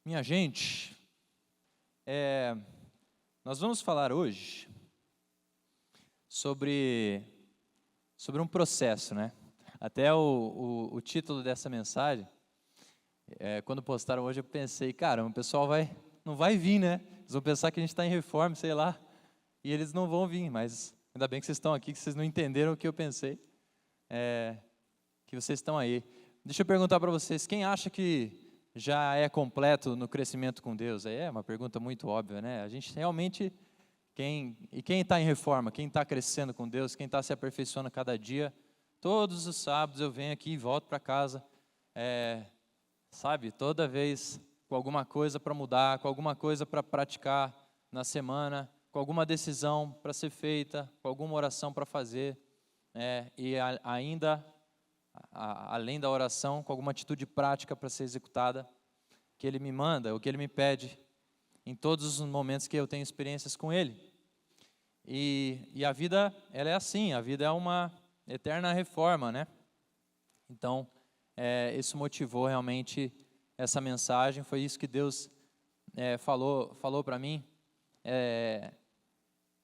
Minha gente, nós vamos falar hoje sobre um processo, né? Até o título dessa mensagem, quando postaram hoje, eu pensei, cara, o pessoal não vai vir, né? Eles vão pensar que a gente está em reforma, sei lá, e eles não vão vir, mas ainda bem que vocês estão aqui, que vocês não entenderam o que eu pensei, que vocês estão aí. Deixa eu perguntar para vocês, quem acha que já é completo no crescimento com Deus? É uma pergunta muito óbvia, né? A gente realmente, quem está em reforma, quem está crescendo com Deus, quem está se aperfeiçoando cada dia, todos os sábados eu venho aqui e volto para casa, sabe, toda vez com alguma coisa para mudar, com alguma coisa para praticar na semana, com alguma decisão para ser feita, com alguma oração para fazer, ainda além da oração, com alguma atitude prática para ser executada, que Ele me manda, o que Ele me pede, em todos os momentos que eu tenho experiências com Ele. E a vida, ela é assim, a vida é uma eterna reforma, né? Então, isso motivou realmente essa mensagem, foi isso que Deus falou para mim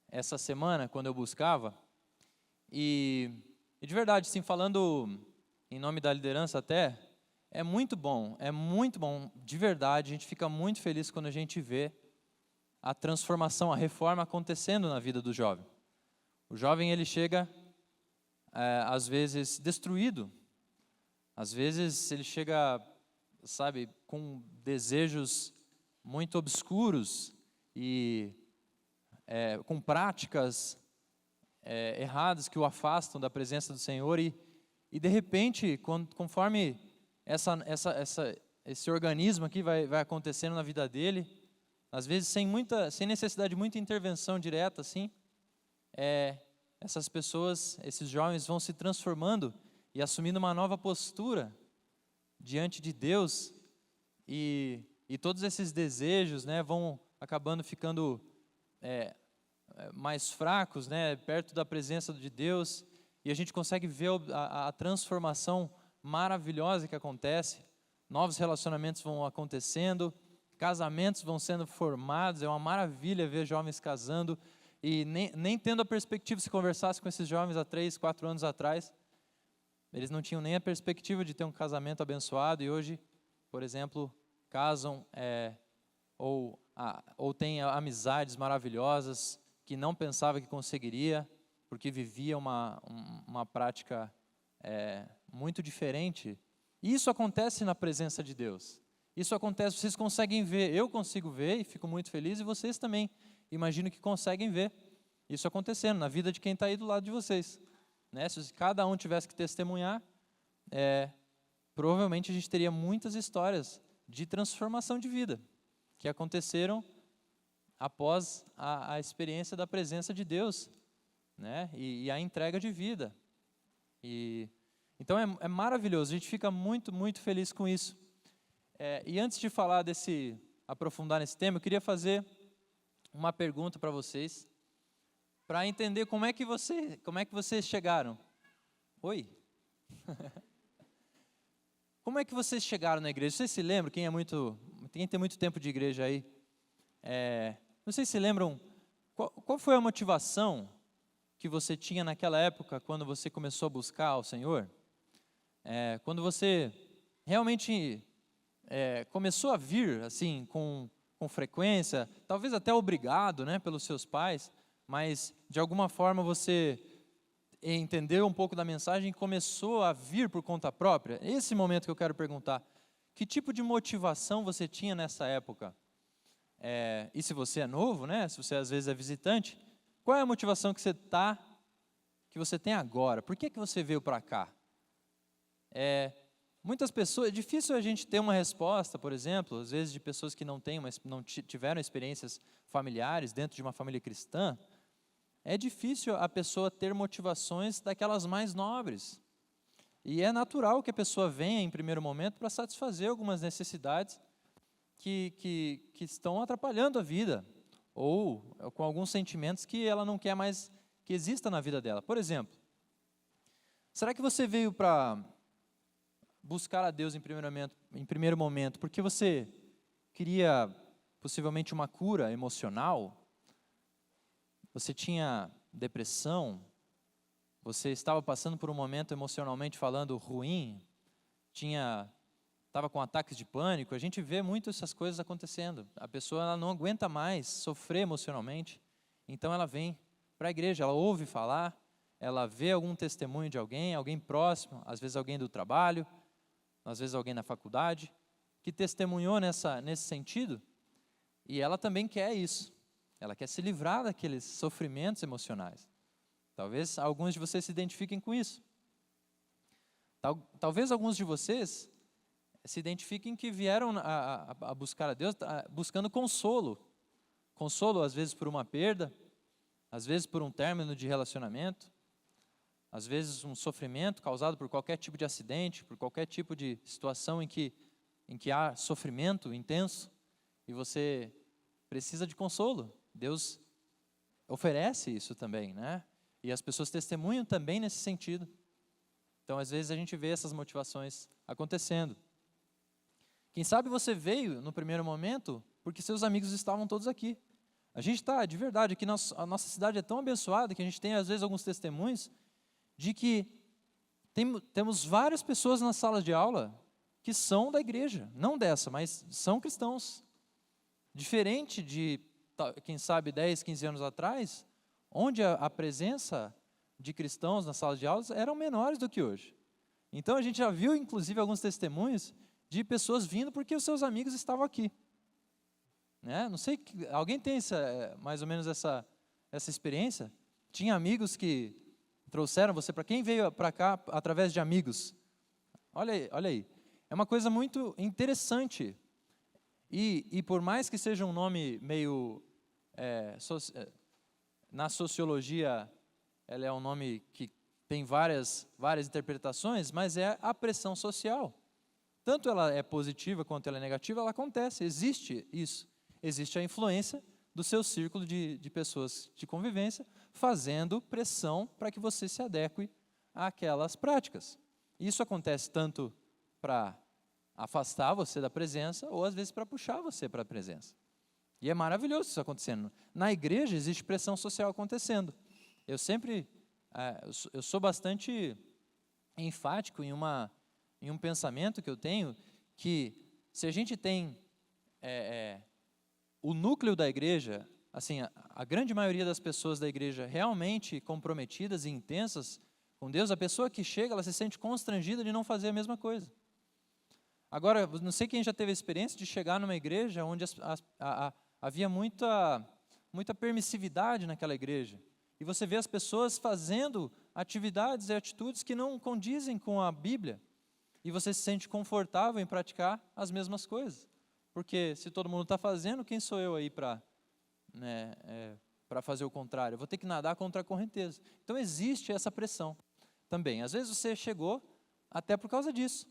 essa semana, quando eu buscava. E de verdade, sim, falando em nome da liderança até, é muito bom, de verdade, a gente fica muito feliz quando a gente vê a transformação, a reforma acontecendo na vida do jovem. O jovem, ele chega, às vezes, destruído, às vezes ele chega, sabe, com desejos muito obscuros e com práticas erradas que o afastam da presença do Senhor e de repente, conforme esse organismo aqui vai acontecendo na vida dele, às vezes sem necessidade de muita intervenção direta, assim, essas pessoas, esses jovens vão se transformando e assumindo uma nova postura diante de Deus e todos esses desejos, né, vão acabando ficando mais fracos, né, perto da presença de Deus, e a gente consegue ver a transformação maravilhosa que acontece, novos relacionamentos vão acontecendo, casamentos vão sendo formados, é uma maravilha ver jovens casando, e nem tendo a perspectiva, se conversasse com esses jovens há 3, 4 anos atrás, eles não tinham nem a perspectiva de ter um casamento abençoado, e hoje, por exemplo, casam ou têm amizades maravilhosas, que não pensava que conseguiria, porque vivia uma prática muito diferente. E isso acontece na presença de Deus. Isso acontece, vocês conseguem ver, eu consigo ver e fico muito feliz, e vocês também, imagino que conseguem ver isso acontecendo na vida de quem está aí do lado de vocês. Né? Se cada um tivesse que testemunhar, provavelmente a gente teria muitas histórias de transformação de vida, que aconteceram após a experiência da presença de Deus, né? E a entrega de vida. Então é maravilhoso, a gente fica muito, muito feliz com isso. E antes de falar aprofundar nesse tema, eu queria fazer uma pergunta para vocês, para entender como é que vocês chegaram. Oi? Como é que vocês chegaram na igreja? Vocês se lembram, quem tem muito tempo de igreja aí, vocês se lembram, qual foi a motivação que você tinha naquela época, quando você começou a buscar ao Senhor? Quando você realmente começou a vir, assim, com frequência, talvez até obrigado, né, pelos seus pais, mas de alguma forma você entendeu um pouco da mensagem e começou a vir por conta própria? Esse momento que eu quero perguntar, que tipo de motivação você tinha nessa época? E se você é novo, né, se você às vezes é visitante, qual é a motivação que você tem agora? Por que você veio para cá? Muitas pessoas, é difícil a gente ter uma resposta, por exemplo, às vezes de pessoas que não tiveram experiências familiares dentro de uma família cristã. É difícil a pessoa ter motivações daquelas mais nobres. E é natural que a pessoa venha em primeiro momento para satisfazer algumas necessidades que estão atrapalhando a vida, ou com alguns sentimentos que ela não quer mais que exista na vida dela. Por exemplo, será que você veio para buscar a Deus em primeiro momento porque você queria possivelmente uma cura emocional, você tinha depressão, você estava passando por um momento emocionalmente falando ruim, estava com ataques de pânico, a gente vê muito essas coisas acontecendo. A pessoa ela não aguenta mais sofrer emocionalmente, então ela vem para a igreja, ela ouve falar, ela vê algum testemunho de alguém próximo, às vezes alguém do trabalho, às vezes alguém na faculdade, que testemunhou nesse sentido, e ela também quer isso. Ela quer se livrar daqueles sofrimentos emocionais. Talvez alguns de vocês se identifiquem com isso. Talvez alguns de vocês se identifiquem que vieram a buscar a Deus buscando consolo. Consolo, às vezes, por uma perda, às vezes por um término de relacionamento, às vezes um sofrimento causado por qualquer tipo de acidente, por qualquer tipo de situação em que há sofrimento intenso e você precisa de consolo. Deus oferece isso também, né? E as pessoas testemunham também nesse sentido. Então, às vezes, a gente vê essas motivações acontecendo. Quem sabe você veio, no primeiro momento, porque seus amigos estavam todos aqui. A gente está, de verdade, aqui a nossa cidade é tão abençoada que a gente tem, às vezes, alguns testemunhos de que temos várias pessoas nas salas de aula que são da igreja. Não dessa, mas são cristãos. Diferente de, quem sabe, 10, 15 anos atrás, onde a presença de cristãos nas salas de aulas eram menores do que hoje. Então, a gente já viu, inclusive, alguns testemunhos de pessoas vindo porque os seus amigos estavam aqui. Né? Não sei, alguém tem mais ou menos essa experiência? Tinha amigos que trouxeram você para quem veio para cá através de amigos? Olha aí. É uma coisa muito interessante. E por mais que seja um nome meio... na sociologia, ela é um nome que tem várias interpretações, mas é a pressão social. Tanto ela é positiva quanto ela é negativa, ela acontece, existe isso. Existe a influência do seu círculo de pessoas de convivência, fazendo pressão para que você se adeque àquelas práticas. Isso acontece tanto para afastar você da presença, ou às vezes para puxar você para a presença. E é maravilhoso isso acontecendo. Na igreja existe pressão social acontecendo. Eu sempre, eu sou bastante enfático em um pensamento que eu tenho, que se a gente tem o núcleo da igreja, assim, a grande maioria das pessoas da igreja realmente comprometidas e intensas com Deus, a pessoa que chega, ela se sente constrangida de não fazer a mesma coisa. Agora, não sei quem já teve a experiência de chegar numa igreja onde havia muita permissividade naquela igreja. E você vê as pessoas fazendo atividades e atitudes que não condizem com a Bíblia. E você se sente confortável em praticar as mesmas coisas. Porque se todo mundo está fazendo, quem sou eu aí para fazer o contrário? Eu vou ter que nadar contra a correnteza. Então existe essa pressão também. Às vezes você chegou até por causa disso.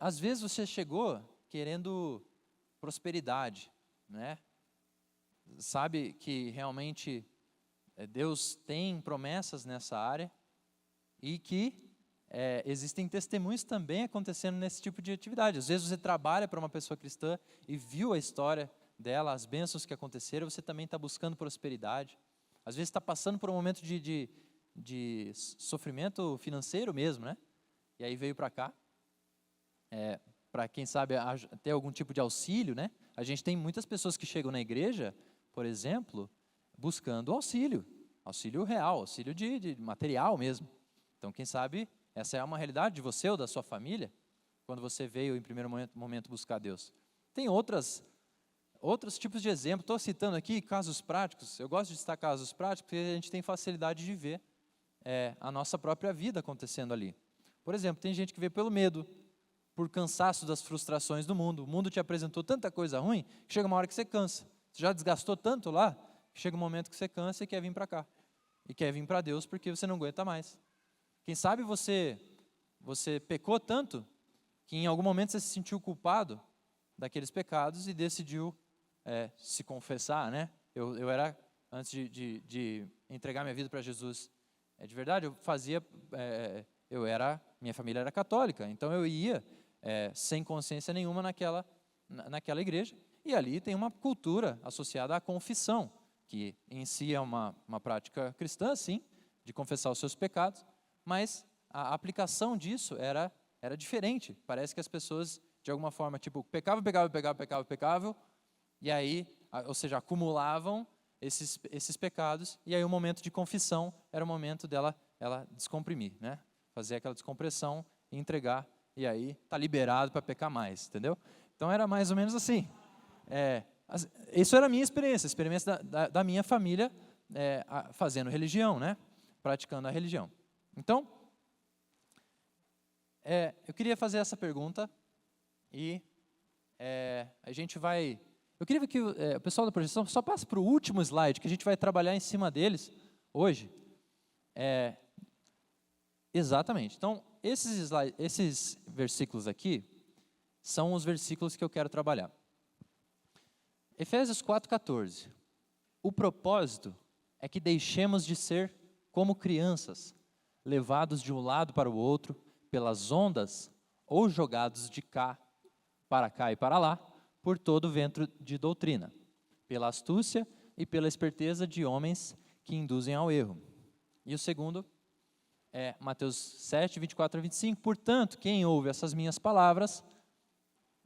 Às vezes você chegou querendo prosperidade, né? Sabe que realmente Deus tem promessas nessa área e que existem testemunhos também acontecendo nesse tipo de atividade. Às vezes você trabalha para uma pessoa cristã e viu a história dela, as bênçãos que aconteceram, você também está buscando prosperidade. Às vezes está passando por um momento de sofrimento financeiro mesmo, né? E aí veio para cá. Para quem sabe ter algum tipo de auxílio, né? A gente tem muitas pessoas que chegam na igreja, por exemplo, buscando auxílio real, auxílio de material mesmo. Então, quem sabe, essa é uma realidade de você ou da sua família, quando você veio em primeiro momento buscar Deus. Tem outros tipos de exemplo, estou citando aqui casos práticos, eu gosto de citar casos práticos, porque a gente tem facilidade de ver a nossa própria vida acontecendo ali. Por exemplo, tem gente que vê pelo medo, por cansaço das frustrações do mundo. O mundo te apresentou tanta coisa ruim, que chega uma hora que você cansa. Você já desgastou tanto lá, que chega um momento que você cansa e quer vir para cá. E quer vir para Deus porque você não aguenta mais. Quem sabe você pecou tanto, que em algum momento você se sentiu culpado daqueles pecados e decidiu se confessar, né? Eu era, antes de entregar minha vida para Jesus, de verdade, minha família era católica, então eu ia sem consciência nenhuma naquela igreja, e ali tem uma cultura associada à confissão, que em si é uma prática cristã, sim, de confessar os seus pecados, mas a aplicação disso era diferente. Parece que as pessoas, de alguma forma, tipo, pecavam, e aí, ou seja, acumulavam esses pecados, e aí o momento de confissão era o momento dela descomprimir, né? Fazer aquela descompressão e entregar, e aí está liberado para pecar mais, entendeu? Então era mais ou menos assim. Isso era a minha experiência, a experiência da minha família fazendo religião, né? Praticando a religião. Então, eu queria fazer essa pergunta e a gente vai... Eu queria que o pessoal da projeção só passe para o último slide, que a gente vai trabalhar em cima deles hoje. Exatamente. Então, esses versículos aqui são os versículos que eu quero trabalhar. Efésios 4,14. O propósito é que deixemos de ser como crianças, levados de um lado para o outro pelas ondas ou jogados de cá e para lá, por todo o vento de doutrina, pela astúcia e pela esperteza de homens que induzem ao erro. E o segundo é Mateus 7, 24 a 25. Portanto, quem ouve essas minhas palavras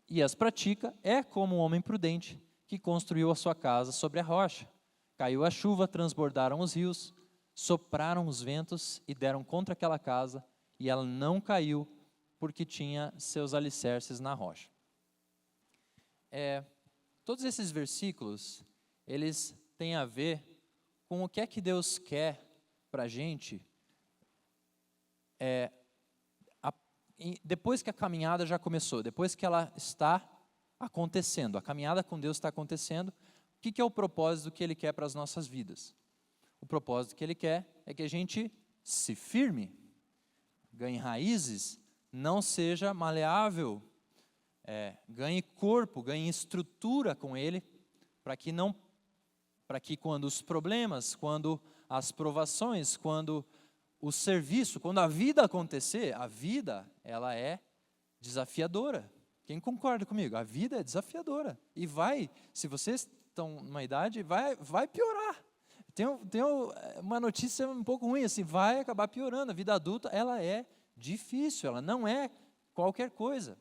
e as pratica é como um homem prudente que construiu a sua casa sobre a rocha. Caiu a chuva, transbordaram os rios, sopraram os ventos e deram contra aquela casa, e ela não caiu, porque tinha seus alicerces na rocha. Todos esses versículos, eles têm a ver com o que é que Deus quer para a gente, depois que a caminhada já começou, depois que ela está acontecendo, a caminhada com Deus está acontecendo, o que é o propósito que Ele quer para as nossas vidas? O propósito que Ele quer é que a gente se firme, ganhe raízes, não seja maleável, ganhe corpo, ganhe estrutura com Ele, para que quando os problemas, quando as provações, quando o serviço, quando a vida acontecer, a vida, ela é desafiadora. Quem concorda comigo? A vida é desafiadora. E se vocês estão numa idade, vai piorar. Tem uma notícia um pouco ruim, assim, vai acabar piorando. A vida adulta, ela é difícil, ela não é qualquer coisa.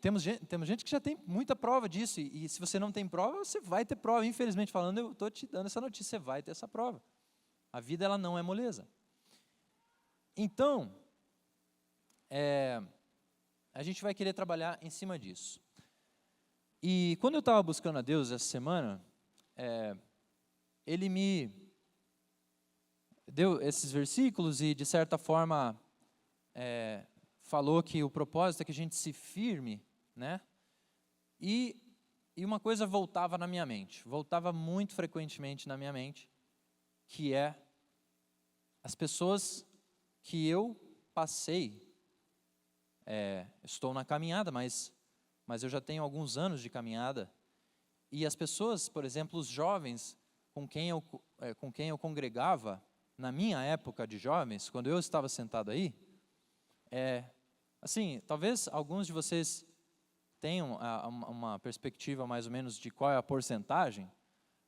Temos gente que já tem muita prova disso, e se você não tem prova, você vai ter prova. Infelizmente falando, eu estou te dando essa notícia, você vai ter essa prova. A vida, ela não é moleza. Então, a gente vai querer trabalhar em cima disso. E quando eu estava buscando a Deus essa semana, Ele me deu esses versículos e, de certa forma, falou que o propósito é que a gente se firme, né? E uma coisa voltava na minha mente, voltava muito frequentemente na minha mente, que é as pessoas que eu passei, estou na caminhada, mas eu já tenho alguns anos de caminhada, e as pessoas, por exemplo, os jovens com quem eu congregava, na minha época de jovens, quando eu estava sentado aí, assim, talvez alguns de vocês tenham uma perspectiva mais ou menos de qual é a porcentagem,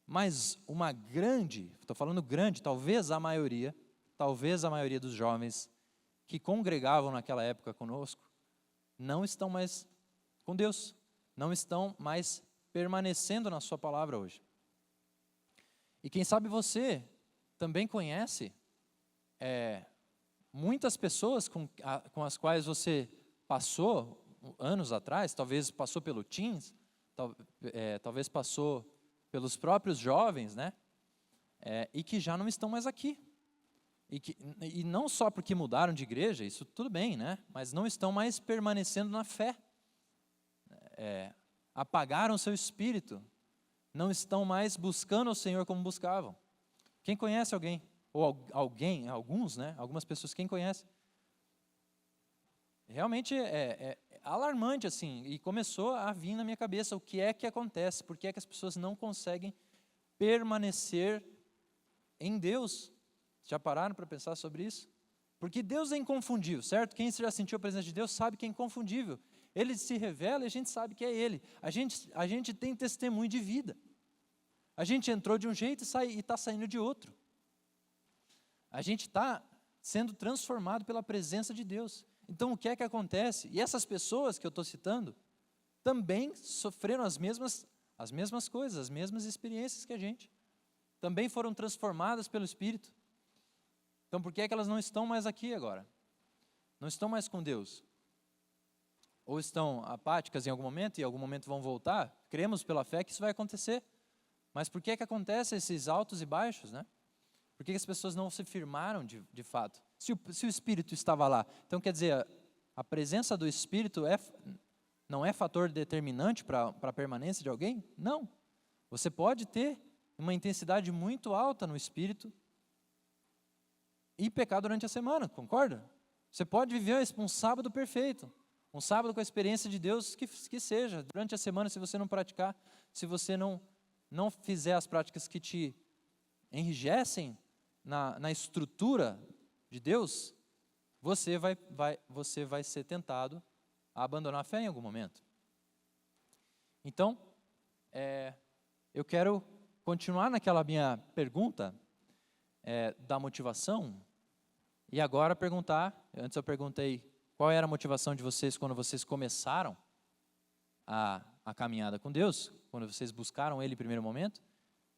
mas uma grande, estou falando grande, talvez a maioria dos jovens que congregavam naquela época conosco, não estão mais com Deus, não estão mais permanecendo na sua palavra hoje. E quem sabe você também conhece muitas pessoas com as quais você passou anos atrás, talvez passou pelo teens, talvez passou pelos próprios jovens, né? E que já não estão mais aqui. E não só porque mudaram de igreja, isso tudo bem, né? Mas não estão mais permanecendo na fé. Apagaram seu espírito, não estão mais buscando o Senhor como buscavam. Quem conhece alguém? Ou alguns, né? Algumas pessoas, quem conhece? Realmente é alarmante, assim, e começou a vir na minha cabeça o que é que acontece, por que é que as pessoas não conseguem permanecer em Deus. Já pararam para pensar sobre isso? Porque Deus é inconfundível, certo? Quem já sentiu a presença de Deus sabe que é inconfundível. Ele se revela e a gente sabe que é Ele. A gente tem testemunho de vida. A gente entrou de um jeito e está saindo de outro. A gente está sendo transformado pela presença de Deus. Então o que é que acontece? E essas pessoas que eu estou citando, também sofreram as mesmas coisas, as mesmas experiências que a gente. Também foram transformadas pelo Espírito. Então por que é que elas não estão mais aqui agora? Não estão mais com Deus? Ou estão apáticas em algum momento e em algum momento vão voltar? Cremos pela fé que isso vai acontecer. Mas por que é que acontece esses altos e baixos, né? Por que as pessoas não se firmaram de fato? Se o Espírito estava lá. Então quer dizer, a presença do Espírito não é fator determinante para a permanência de alguém? Não. Você pode ter uma intensidade muito alta no Espírito e pecar durante a semana, concorda? Você pode viver um sábado perfeito, um sábado com a experiência de Deus que seja. Durante a semana, se você não praticar, se você não fizer as práticas que te enrijecem na estrutura de Deus, você vai ser tentado a abandonar a fé em algum momento. Então, eu quero continuar naquela minha pergunta da motivação, e agora perguntar, antes eu perguntei qual era a motivação de vocês quando vocês começaram a caminhada com Deus, quando vocês buscaram Ele em primeiro momento,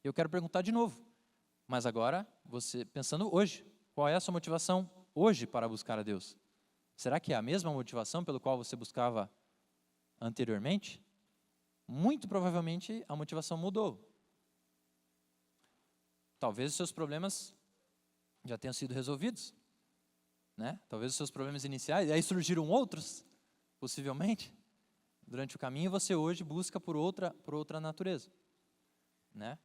eu quero perguntar de novo, mas agora, você pensando hoje, qual é a sua motivação hoje para buscar a Deus? Será que é a mesma motivação pelo qual você buscava anteriormente? Muito provavelmente a motivação mudou. Talvez os seus problemas já tenham sido resolvidos, né? Talvez os seus problemas iniciais, e aí surgiram outros, possivelmente, durante o caminho, você hoje busca por outra natureza, né?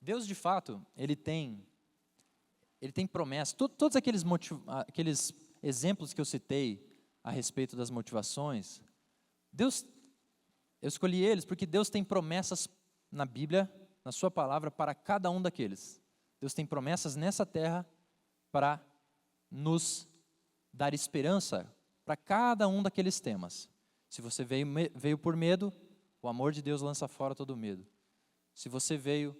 Deus, de fato, Ele tem promessas. Todos aqueles exemplos que eu citei a respeito das motivações, eu escolhi eles porque Deus tem promessas na Bíblia, na sua palavra, para cada um daqueles. Deus tem promessas nessa terra para nos dar esperança para cada um daqueles temas. Se você veio por medo, o amor de Deus lança fora todo medo. Se você veio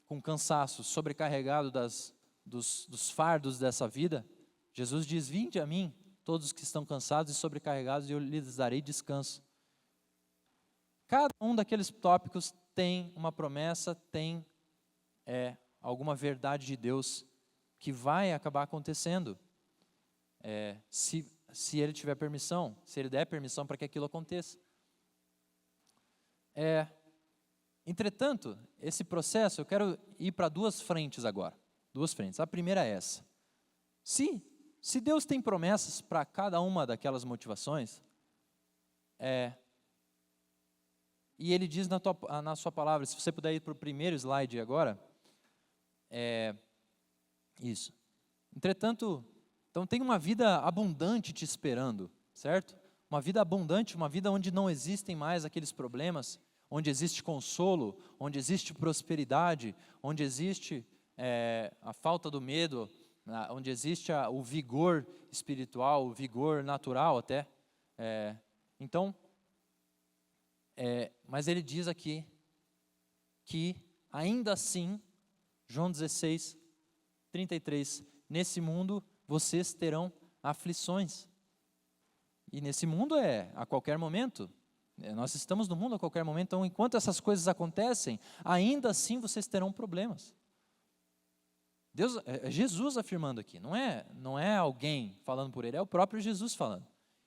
com cansaço, sobrecarregado dos fardos dessa vida, Jesus diz: vinde a mim, todos os que estão cansados e sobrecarregados, e eu lhes darei descanso. Cada um daqueles tópicos tem uma promessa, tem alguma verdade de Deus que vai acabar acontecendo, se Ele tiver permissão, se Ele der permissão para que aquilo aconteça. Entretanto, esse processo, eu quero ir para duas frentes agora. Duas frentes. A primeira é essa. Se Deus tem promessas para cada uma daquelas motivações, e Ele diz na sua palavra, se você puder ir para o primeiro slide agora, isso. Entretanto, então tem uma vida abundante te esperando, certo? Uma vida abundante, uma vida onde não existem mais aqueles problemas, onde existe consolo, onde existe prosperidade, onde existe a falta do medo, onde existe o vigor espiritual, o vigor natural até. Mas ele diz aqui que ainda assim, João 16, 33, nesse mundo vocês terão aflições. E nesse mundo a qualquer momento. Nós estamos no mundo a qualquer momento, então enquanto essas coisas acontecem, ainda assim vocês terão problemas. Deus, Jesus afirmando aqui, não é alguém falando por ele, é o próprio Jesus falando.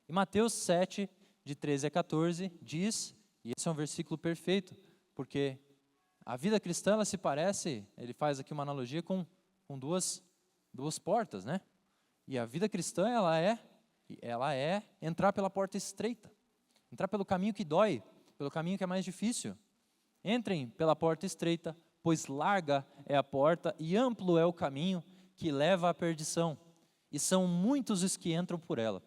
E Mateus 7, de 13 a 14, diz, e esse é um versículo perfeito, porque a vida cristã, ela se parece, ele faz aqui uma analogia com duas portas, né? E a vida cristã, ela é entrar pela porta estreita. Entrar pelo caminho que dói, pelo caminho que é mais difícil. Entrem pela porta estreita, pois larga é a porta e amplo é o caminho que leva à perdição. E são muitos os que entram por ela.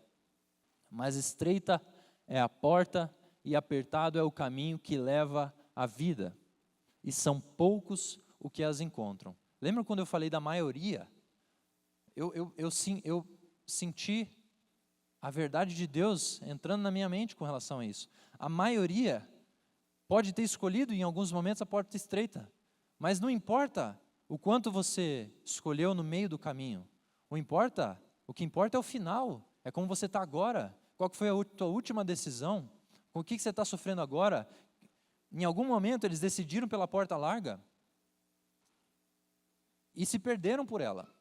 Mas estreita é a porta e apertado é o caminho que leva à vida. E são poucos os que as encontram. Lembra quando eu falei da maioria? Eu senti a verdade de Deus entrando na minha mente com relação a isso. A maioria pode ter escolhido em alguns momentos a porta estreita, mas não importa o quanto você escolheu no meio do caminho. O que importa é o final, é como você está agora. Qual que foi a tua última decisão? Com o que você está sofrendo agora? Em algum momento eles decidiram pela porta larga e se perderam por ela.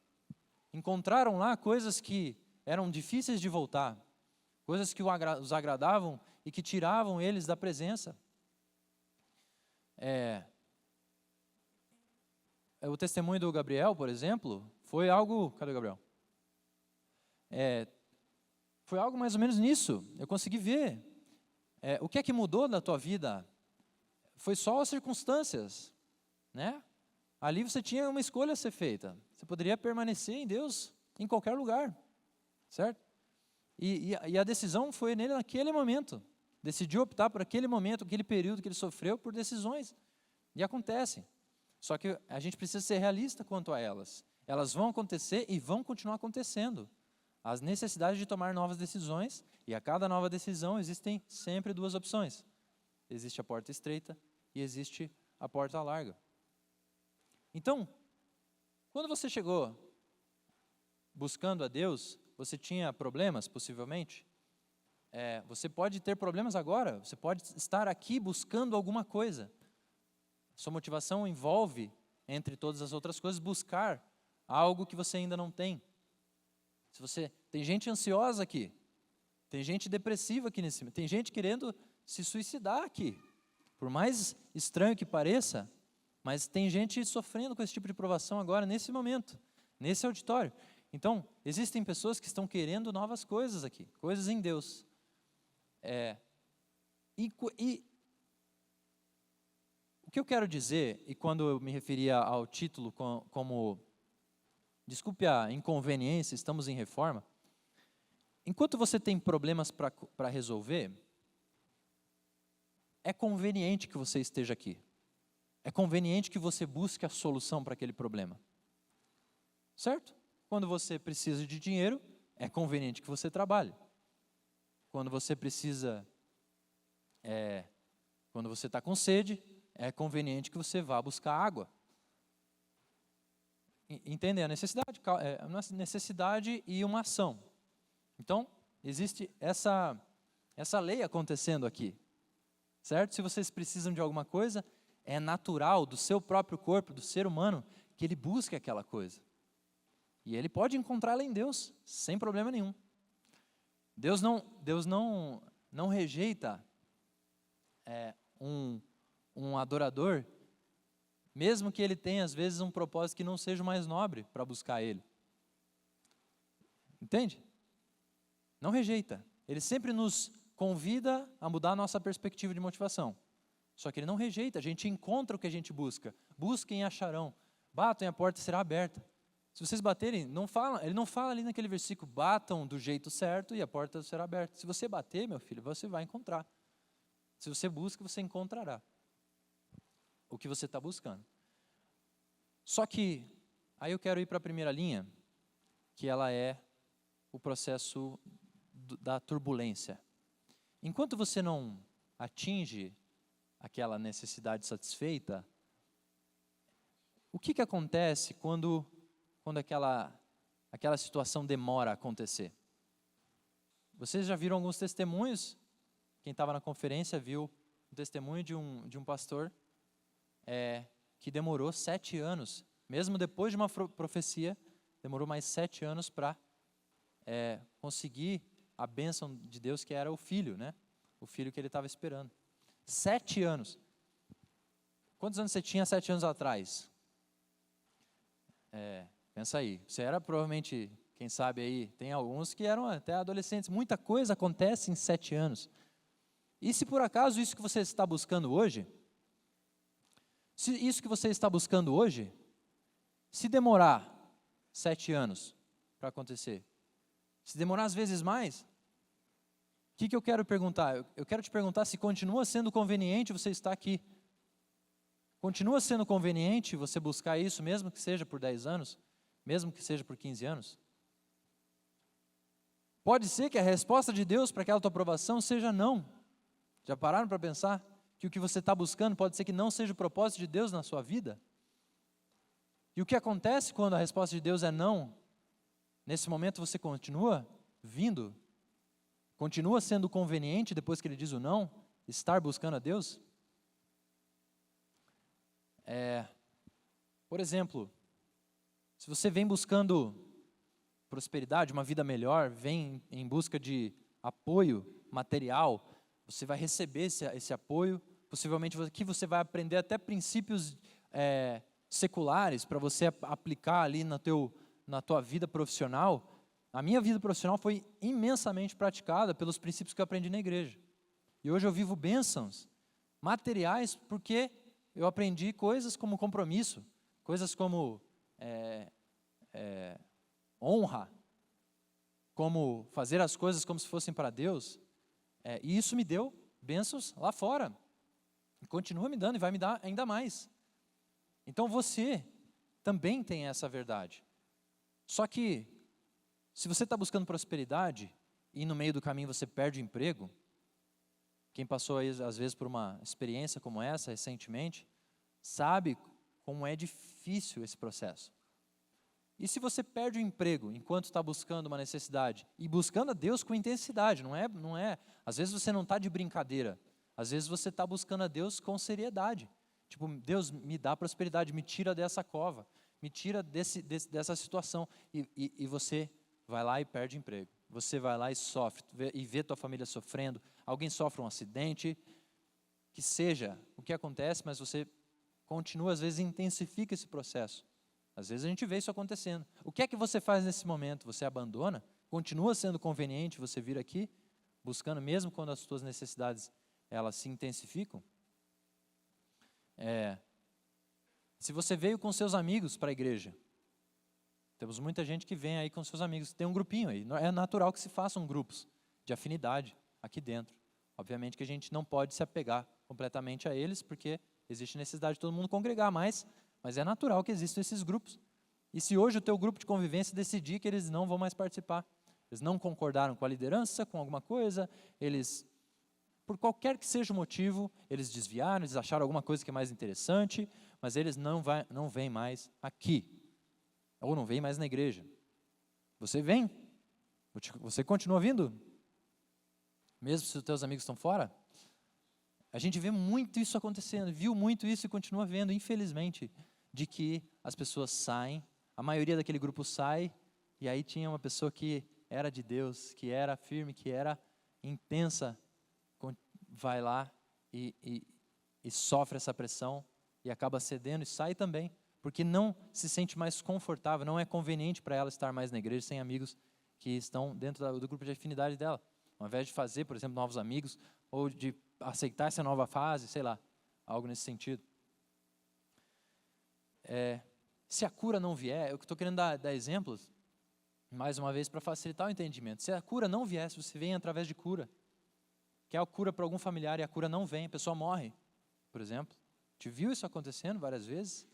Encontraram lá coisas que eram difíceis de voltar, coisas que os agradavam e que tiravam eles da presença. O testemunho do Gabriel, por exemplo, foi algo... Cadê o Gabriel? Foi algo mais ou menos nisso. Eu consegui ver. O que é que mudou na tua vida? Foi só as circunstâncias, né? Ali você tinha uma escolha a ser feita. Você poderia permanecer em Deus em qualquer lugar, certo? E a decisão foi nele naquele momento. Decidiu optar por aquele momento, aquele período que ele sofreu por decisões. E acontece. Só que a gente precisa ser realista quanto a elas. Elas vão acontecer e vão continuar acontecendo. As necessidades de tomar novas decisões, e a cada nova decisão existem sempre duas opções. Existe a porta estreita e existe a porta larga. Então, quando você chegou buscando a Deus, você tinha problemas, possivelmente? Você pode ter problemas agora, você pode estar aqui buscando alguma coisa. Sua motivação envolve, entre todas as outras coisas, buscar algo que você ainda não tem. Tem gente ansiosa aqui, tem gente depressiva aqui nesse, tem gente querendo se suicidar aqui. Por mais estranho que pareça, mas tem gente sofrendo com esse tipo de provação agora, nesse momento, nesse auditório. Então, existem pessoas que estão querendo novas coisas aqui, coisas em Deus. O que eu quero dizer, e quando eu me referia ao título como desculpe a inconveniência, estamos em reforma. Enquanto você tem problemas para resolver, é conveniente que você esteja aqui. É conveniente que você busque a solução para aquele problema. Certo? Quando você precisa de dinheiro, é conveniente que você trabalhe. Quando você precisa, quando você está com sede, é conveniente que você vá buscar água. Entendem a necessidade? Uma necessidade e uma ação. Então, existe essa lei acontecendo aqui. Certo? Se vocês precisam de alguma coisa, é natural do seu próprio corpo, do ser humano, que ele busque aquela coisa. E ele pode encontrá-la em Deus, sem problema nenhum. Deus não rejeita um adorador, mesmo que ele tenha, às vezes, um propósito que não seja o mais nobre para buscar ele. Entende? Não rejeita. Ele sempre nos convida a mudar a nossa perspectiva de motivação. Só que ele não rejeita, a gente encontra o que a gente busca. Busquem e acharão. Batam e a porta será aberta. Se vocês baterem, ele não fala ali naquele versículo, batam do jeito certo e a porta será aberta. Se você bater, meu filho, você vai encontrar. Se você busca, você encontrará o que você está buscando. Só que, aí eu quero ir para a primeira linha, que ela é o processo da turbulência. Enquanto você não atinge aquela necessidade satisfeita, o que acontece quando aquela situação demora a acontecer? Vocês já viram alguns testemunhos? Quem estava na conferência viu um testemunho de um pastor que demorou 7 anos, mesmo depois de uma profecia, demorou mais 7 anos para conseguir a bênção de Deus, que era o filho, né? O filho que ele estava esperando. 7 anos. Quantos anos você tinha 7 anos atrás? Pensa aí. Você era provavelmente, quem sabe aí, tem alguns que eram até adolescentes. Muita coisa acontece em 7 anos. E se por acaso isso que você está buscando hoje, se demorar 7 anos para acontecer, se demorar às vezes mais, o que eu quero perguntar? Eu quero te perguntar se continua sendo conveniente você estar aqui. Continua sendo conveniente você buscar isso, mesmo que seja por 10 anos? Mesmo que seja por 15 anos? Pode ser que a resposta de Deus para aquela tua aprovação seja não. Já pararam para pensar que o que você está buscando pode ser que não seja o propósito de Deus na sua vida? E o que acontece quando a resposta de Deus é não? Nesse momento você continua vindo? Continua sendo conveniente depois que Ele diz o não? Estar buscando a Deus? Por exemplo, se você vem buscando prosperidade, uma vida melhor, vem em busca de apoio material, você vai receber esse apoio, possivelmente aqui você vai aprender até princípios seculares para você aplicar ali na tua vida profissional. A minha vida profissional foi imensamente praticada pelos princípios que eu aprendi na igreja. E hoje eu vivo bênçãos materiais porque eu aprendi coisas como compromisso, coisas como honra, como fazer as coisas como se fossem para Deus. E isso me deu bênçãos lá fora. E continua me dando e vai me dar ainda mais. Então você também tem essa verdade. Só que, se você está buscando prosperidade e no meio do caminho você perde o emprego, quem passou aí, às vezes por uma experiência como essa recentemente, sabe como é difícil esse processo. E se você perde o emprego enquanto está buscando uma necessidade e buscando a Deus com intensidade, não é, às vezes você não está de brincadeira, às vezes você está buscando a Deus com seriedade. Tipo, Deus me dá prosperidade, me tira dessa cova, me tira dessa situação. E você vai lá e perde emprego. Você vai lá e sofre, e vê tua família sofrendo, alguém sofre um acidente, que seja o que acontece, mas você continua, às vezes intensifica esse processo. Às vezes a gente vê isso acontecendo. O que é que você faz nesse momento? Você abandona? Continua sendo conveniente você vir aqui, buscando mesmo quando as suas necessidades elas se intensificam? Se você veio com seus amigos para a igreja, temos muita gente que vem aí com seus amigos, tem um grupinho aí, é natural que se façam grupos de afinidade aqui dentro. Obviamente que a gente não pode se apegar completamente a eles, porque existe necessidade de todo mundo congregar, mas é natural que existam esses grupos. E se hoje o teu grupo de convivência decidir que eles não vão mais participar, eles não concordaram com a liderança, com alguma coisa, eles, por qualquer que seja o motivo, eles desviaram, eles acharam alguma coisa que é mais interessante, mas eles não vêm mais aqui, ou não vêm mais na igreja. Você vem? Você continua vindo? Mesmo se os teus amigos estão fora? A gente vê muito isso acontecendo, viu muito isso e continua vendo, infelizmente, de que as pessoas saem, a maioria daquele grupo sai, e aí tinha uma pessoa que era de Deus, que era firme, que era intensa, vai lá e sofre essa pressão, e acaba cedendo e sai também, porque não se sente mais confortável, não é conveniente para ela estar mais na igreja sem amigos que estão dentro do grupo de afinidade dela. Ao invés de fazer, por exemplo, novos amigos, ou de aceitar essa nova fase, sei lá, algo nesse sentido. Se a cura não vier, eu estou querendo dar exemplos, mais uma vez, para facilitar o entendimento. Se a cura não vier, se você vem através de cura, quer a cura para algum familiar e a cura não vem, a pessoa morre, por exemplo. A gente viu isso acontecendo várias vezes,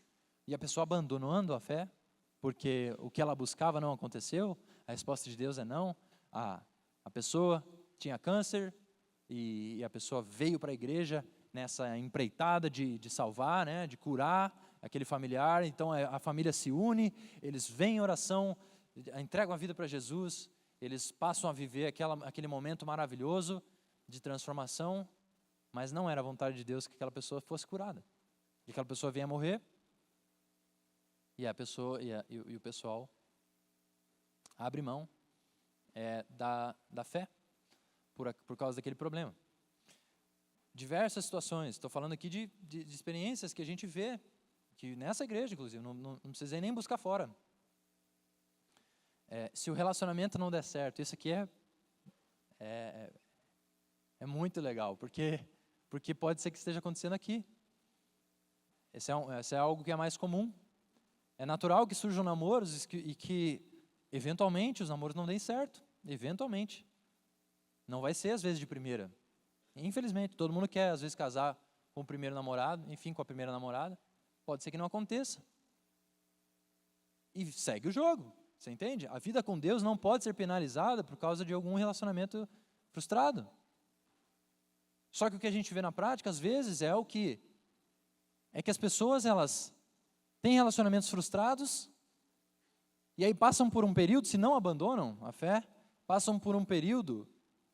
e a pessoa abandonando a fé, porque o que ela buscava não aconteceu, a resposta de Deus é não. A pessoa tinha câncer, e a pessoa veio para a igreja nessa empreitada de salvar, né, de curar aquele familiar. Então a família se une, eles vêm em oração, entregam a vida para Jesus, eles passam a viver aquele momento maravilhoso de transformação, mas não era a vontade de Deus que aquela pessoa fosse curada. E aquela pessoa venha morrer, e o pessoal abre mão da fé por causa daquele problema. Diversas situações, estou falando aqui de experiências que a gente vê, que nessa igreja, inclusive, não precisei nem buscar fora. Se o relacionamento não der certo, isso aqui é muito legal, porque pode ser que esteja acontecendo aqui. Esse é algo que é mais comum. É natural que surjam namoros e que eventualmente os namoros não deem certo, eventualmente. Não vai ser às vezes de primeira. Infelizmente, todo mundo quer às vezes casar com o primeiro namorado, enfim, com a primeira namorada. Pode ser que não aconteça. E segue o jogo. Você entende? A vida com Deus não pode ser penalizada por causa de algum relacionamento frustrado. Só que o que a gente vê na prática, às vezes, é que as pessoas, elas têm relacionamentos frustrados, e aí passam por um período, se não abandonam a fé, passam por um período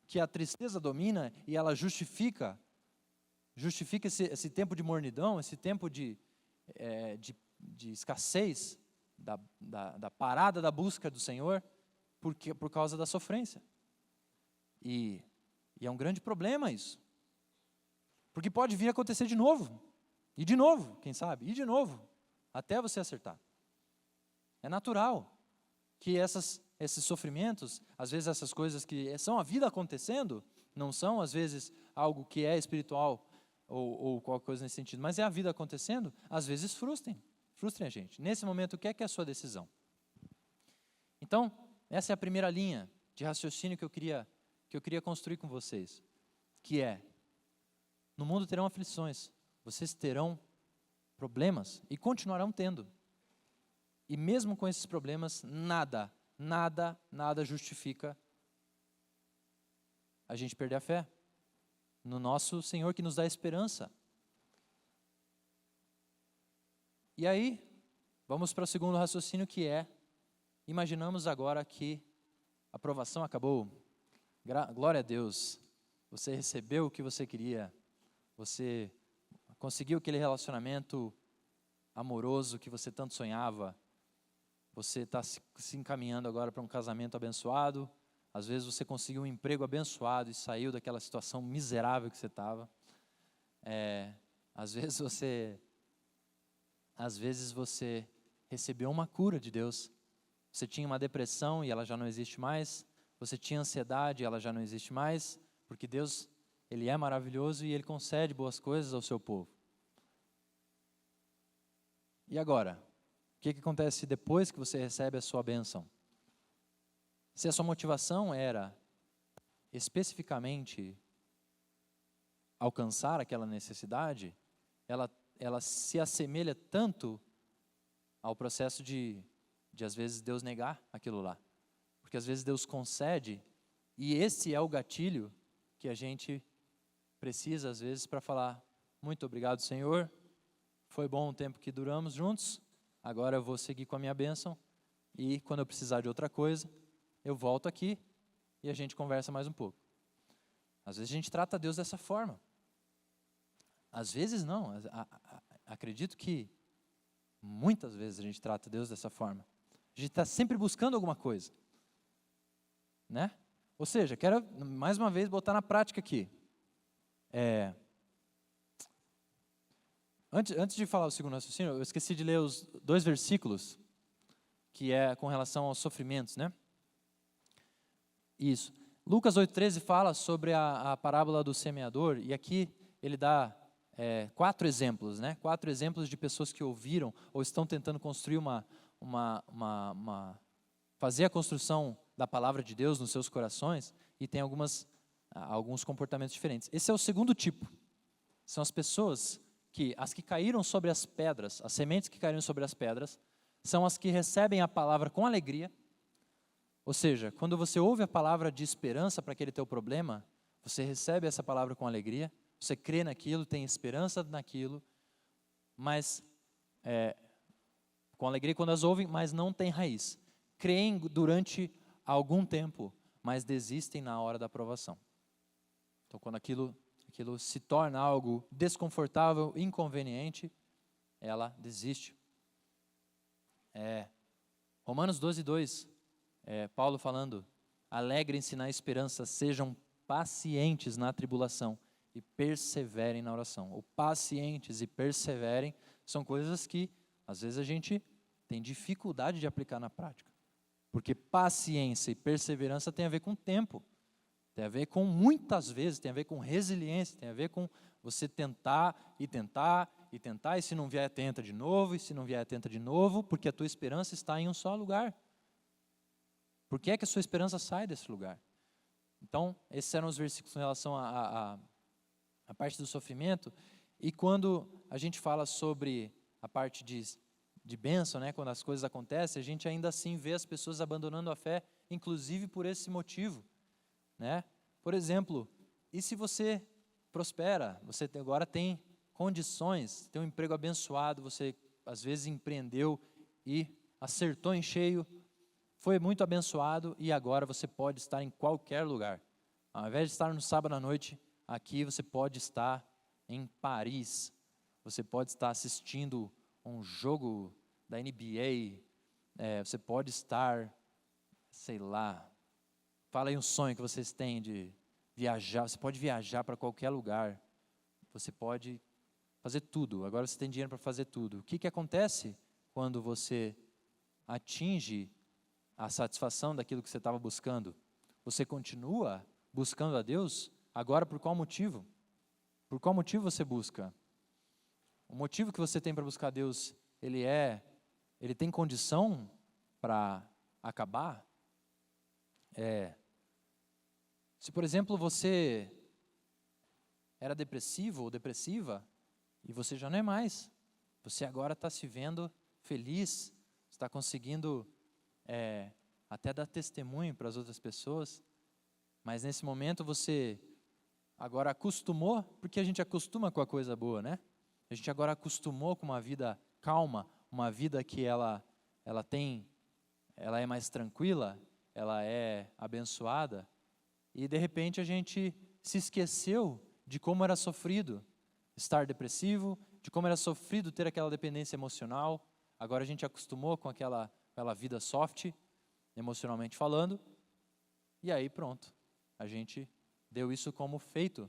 que a tristeza domina e ela justifica esse tempo de mornidão, esse tempo de escassez, da parada da busca do Senhor, por causa da sofrência. E é um grande problema isso. Porque pode vir a acontecer de novo, e de novo, quem sabe, e de novo, até você acertar. É natural que esses sofrimentos, às vezes essas coisas que são a vida acontecendo, não são às vezes algo que é espiritual ou qualquer coisa nesse sentido, mas é a vida acontecendo, às vezes frustrem a gente. Nesse momento, o que é a sua decisão? Então, essa é a primeira linha de raciocínio que eu queria construir com vocês, que é: no mundo terão aflições, vocês terão problemas e continuarão tendo. E mesmo com esses problemas, nada justifica a gente perder a fé no nosso Senhor que nos dá esperança. E aí, vamos para o segundo raciocínio, que é: imaginamos agora que a provação acabou. Glória a Deus, você recebeu o que você queria, você conseguiu aquele relacionamento amoroso que você tanto sonhava, você está se encaminhando agora para um casamento abençoado, às vezes você conseguiu um emprego abençoado e saiu daquela situação miserável que você estava. Às vezes você recebeu uma cura de Deus. Você tinha uma depressão e ela já não existe mais. Você tinha ansiedade e ela já não existe mais. Porque Deus, Ele é maravilhoso e Ele concede boas coisas ao seu povo. E agora? O que acontece depois que você recebe a sua bênção? Se a sua motivação era especificamente alcançar aquela necessidade, ela se assemelha tanto ao processo de às vezes Deus negar aquilo lá. Porque às vezes Deus concede, e esse é o gatilho que a gente precisa às vezes para falar: muito obrigado, Senhor, foi bom o tempo que duramos juntos, agora eu vou seguir com a minha bênção, e quando eu precisar de outra coisa, eu volto aqui e a gente conversa mais um pouco. Às vezes a gente trata Deus dessa forma. Às vezes não. Acredito que muitas vezes a gente trata Deus dessa forma. A gente está sempre buscando alguma coisa, né? Ou seja, quero mais uma vez botar na prática aqui. Antes de falar o segundo raciocínio, eu esqueci de ler os 2 versículos, que é com relação aos sofrimentos, né? Isso. Lucas 8,13 fala sobre a parábola do semeador, e aqui ele dá 4 exemplos, né? 4 exemplos de pessoas que ouviram ou estão tentando construir fazer a construção da palavra de Deus nos seus corações, e tem alguns comportamentos diferentes. Esse é o segundo tipo. São as pessoas as que caíram sobre as pedras, as sementes que caíram sobre as pedras, são as que recebem a palavra com alegria. Ou seja, quando você ouve a palavra de esperança para aquele teu problema, você recebe essa palavra com alegria, você crê naquilo, tem esperança naquilo, mas com alegria quando as ouvem, mas não tem raiz. Creem durante algum tempo, mas desistem na hora da provação. Então, quando aquilo se torna algo desconfortável, inconveniente, ela desiste. Romanos 12:2, Paulo falando: alegrem-se na esperança, sejam pacientes na tribulação e perseverem na oração. O pacientes e perseverem são coisas que às vezes a gente tem dificuldade de aplicar na prática. Porque paciência e perseverança tem a ver com tempo. Tem a ver com, muitas vezes, tem a ver com resiliência, tem a ver com você tentar, e se não vier, tenta de novo, e se não vier, tenta de novo, porque a tua esperança está em um só lugar. Por que é que a sua esperança sai desse lugar? Então, esses eram os versículos em relação à parte do sofrimento, e quando a gente fala sobre a parte de bênção, né? Quando as coisas acontecem, a gente ainda assim vê as pessoas abandonando a fé, inclusive por esse motivo, né? Por exemplo, e se você prospera, você agora tem condições, tem um emprego abençoado, você às vezes empreendeu e acertou em cheio, foi muito abençoado e agora você pode estar em qualquer lugar. Ao invés de estar no sábado à noite, aqui você pode estar em Paris, você pode estar assistindo um jogo da NBA, você pode estar, sei lá, fala aí um sonho que vocês têm de viajar, você pode viajar para qualquer lugar, você pode fazer tudo, agora você tem dinheiro para fazer tudo. O que acontece quando você atinge a satisfação daquilo que você estava buscando? Você continua buscando a Deus? Agora por qual motivo? Por qual motivo você busca? O motivo que você tem para buscar a Deus, ele tem condição para acabar? Se, por exemplo, você era depressivo ou depressiva, e você já não é mais, você agora está se vendo feliz, está conseguindo até dar testemunho para as outras pessoas, mas nesse momento você agora acostumou, porque a gente acostuma com a coisa boa, né? A gente agora acostumou com uma vida calma, uma vida que ela é mais tranquila, ela é abençoada, e de repente a gente se esqueceu de como era sofrido estar depressivo, de como era sofrido ter aquela dependência emocional. Agora a gente acostumou com aquela vida soft, emocionalmente falando, e aí pronto, a gente deu isso como feito,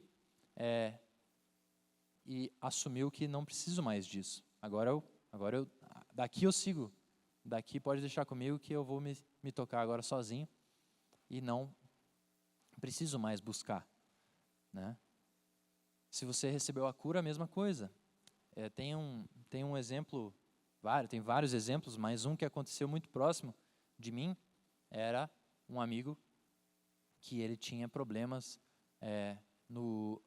e assumiu que não preciso mais disso. Agora eu daqui eu sigo, daqui pode deixar comigo que eu vou me tocar agora sozinho, e não preciso mais buscar, né? Se você recebeu a cura, a mesma coisa. Tem um exemplo, tem vários exemplos, mas um que aconteceu muito próximo de mim, era um amigo que ele tinha problemas no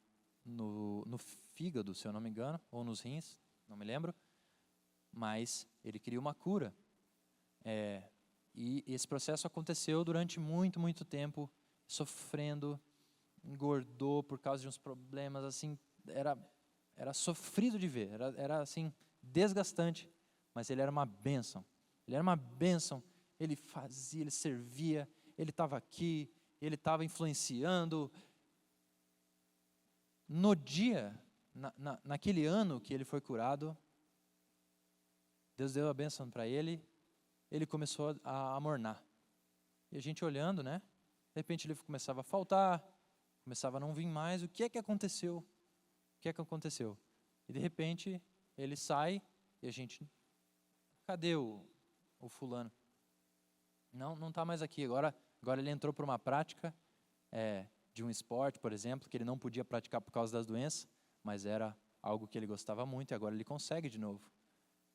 fígado, se eu não me engano, ou nos rins, não me lembro, mas ele queria uma cura. E esse processo aconteceu durante muito, muito tempo, sofrendo, engordou por causa de uns problemas, assim, era sofrido de ver, era assim, desgastante, mas ele era uma bênção. Ele era uma bênção, ele fazia, ele servia, ele estava aqui, ele estava influenciando. No dia, naquele ano que ele foi curado, Deus deu a bênção para ele, ele começou a amornar. E a gente olhando, né? De repente ele começava a faltar, começava a não vir mais. O que é que aconteceu? O que é que aconteceu? E de repente ele sai e a gente, cadê o fulano? Não está mais aqui. Agora ele entrou para uma prática de um esporte, por exemplo, que ele não podia praticar por causa das doenças, mas era algo que ele gostava muito e agora ele consegue de novo.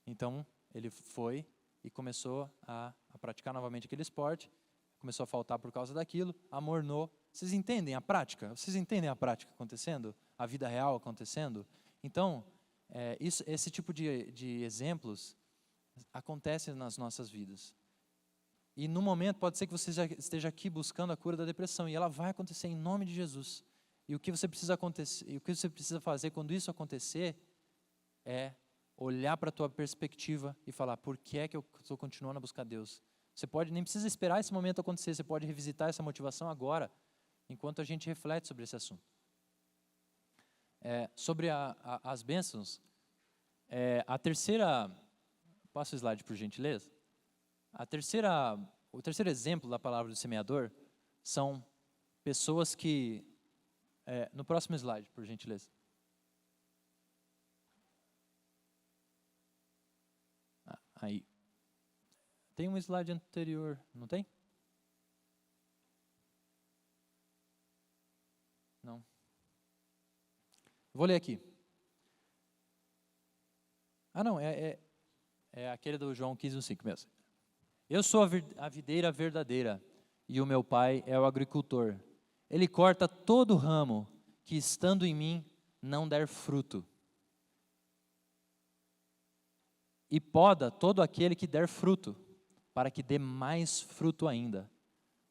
Então ele foi e começou a praticar novamente aquele esporte, começou a faltar por causa daquilo, amornou. Vocês entendem a prática? Vocês entendem a prática acontecendo? A vida real acontecendo? Então, esse tipo de exemplos acontece nas nossas vidas. E no momento pode ser que você já esteja aqui buscando a cura da depressão, e ela vai acontecer em nome de Jesus. E o que você precisa fazer quando isso acontecer é olhar para a tua perspectiva e falar, por que é que eu estou continuando a buscar Deus? Você nem precisa esperar esse momento acontecer, você pode revisitar essa motivação agora, enquanto a gente reflete sobre esse assunto. Sobre as bênçãos, a terceira, passa o slide por gentileza? O terceiro exemplo da palavra do semeador são pessoas que, no próximo slide, por gentileza. Aí. Tem um slide anterior, não tem? Não. Vou ler aqui. Não, é aquele do João 15:5 mesmo. Eu sou a videira verdadeira e o meu pai é o agricultor. Ele corta todo ramo que, estando em mim, não der fruto. e poda todo aquele que der fruto, para que dê mais fruto ainda.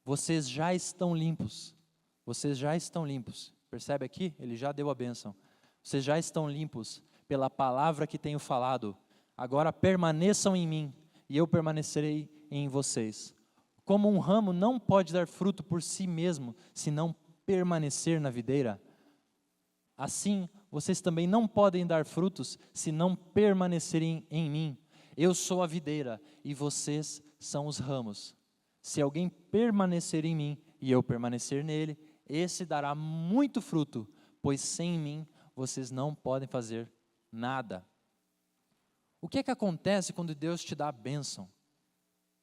Vocês já estão limpos. Vocês já estão limpos. Percebe aqui? Ele já deu a bênção. Vocês já estão limpos pela palavra que tenho falado. Agora permaneçam em mim, e eu permanecerei em vocês. Como um ramo não pode dar fruto por si mesmo, se não permanecer na videira, assim vocês também não podem dar frutos, se não permanecerem em mim. Eu sou a videira, e vocês são os ramos. Se alguém permanecer em mim, e eu permanecer nele, esse dará muito fruto, pois sem mim vocês não podem fazer nada. O que é que acontece quando Deus te dá a bênção?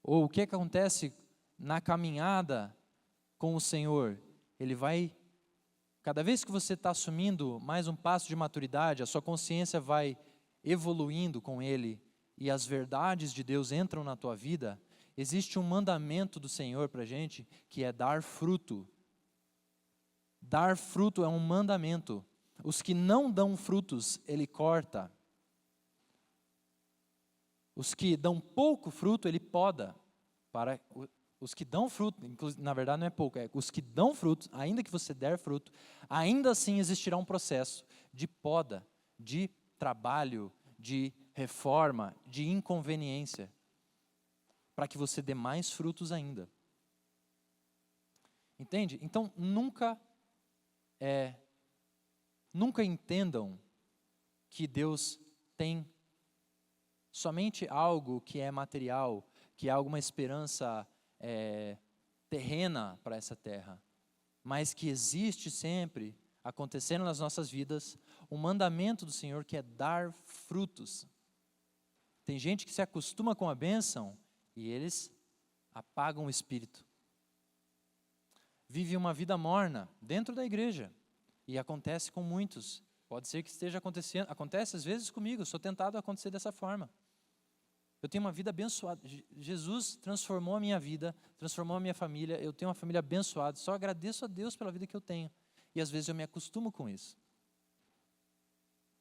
Ou o que é que acontece na caminhada com o Senhor? Ele vai, cada vez que você está assumindo mais um passo de maturidade, a sua consciência vai evoluindo com Ele, e as verdades de Deus entram na tua vida, existe um mandamento do Senhor para a gente, que é dar fruto. Dar fruto é um mandamento. Os que não dão frutos, Ele corta. Os que dão pouco fruto, Ele poda. Para os que dão fruto, na verdade não é pouco, é os que dão fruto, ainda que você der fruto, ainda assim existirá um processo de poda, de trabalho, de reforma, de inconveniência, para que você dê mais frutos ainda. Entende? Então, nunca entendam que Deus tem somente algo que é material, que há alguma esperança terrena para essa terra, mas que existe sempre, acontecendo nas nossas vidas, um mandamento do Senhor que é dar frutos. Tem gente que se acostuma com a bênção e eles apagam o espírito. Vive uma vida morna dentro da igreja, e acontece com muitos. Pode ser que esteja acontecendo, acontece às vezes comigo, sou tentado a acontecer dessa forma. Eu tenho uma vida abençoada. Jesus transformou a minha vida, transformou a minha família. Eu tenho uma família abençoada. Só agradeço a Deus pela vida que eu tenho. E às vezes eu me acostumo com isso.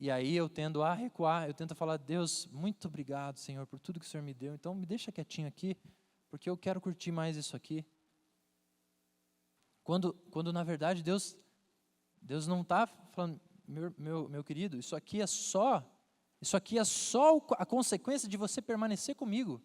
E aí eu tendo a recuar, eu tento falar: Deus, muito obrigado, Senhor, por tudo que o Senhor me deu. Então me deixa quietinho aqui, porque eu quero curtir mais isso aqui. Quando na verdade Deus não está falando: meu querido, isso aqui é só a consequência de você permanecer comigo.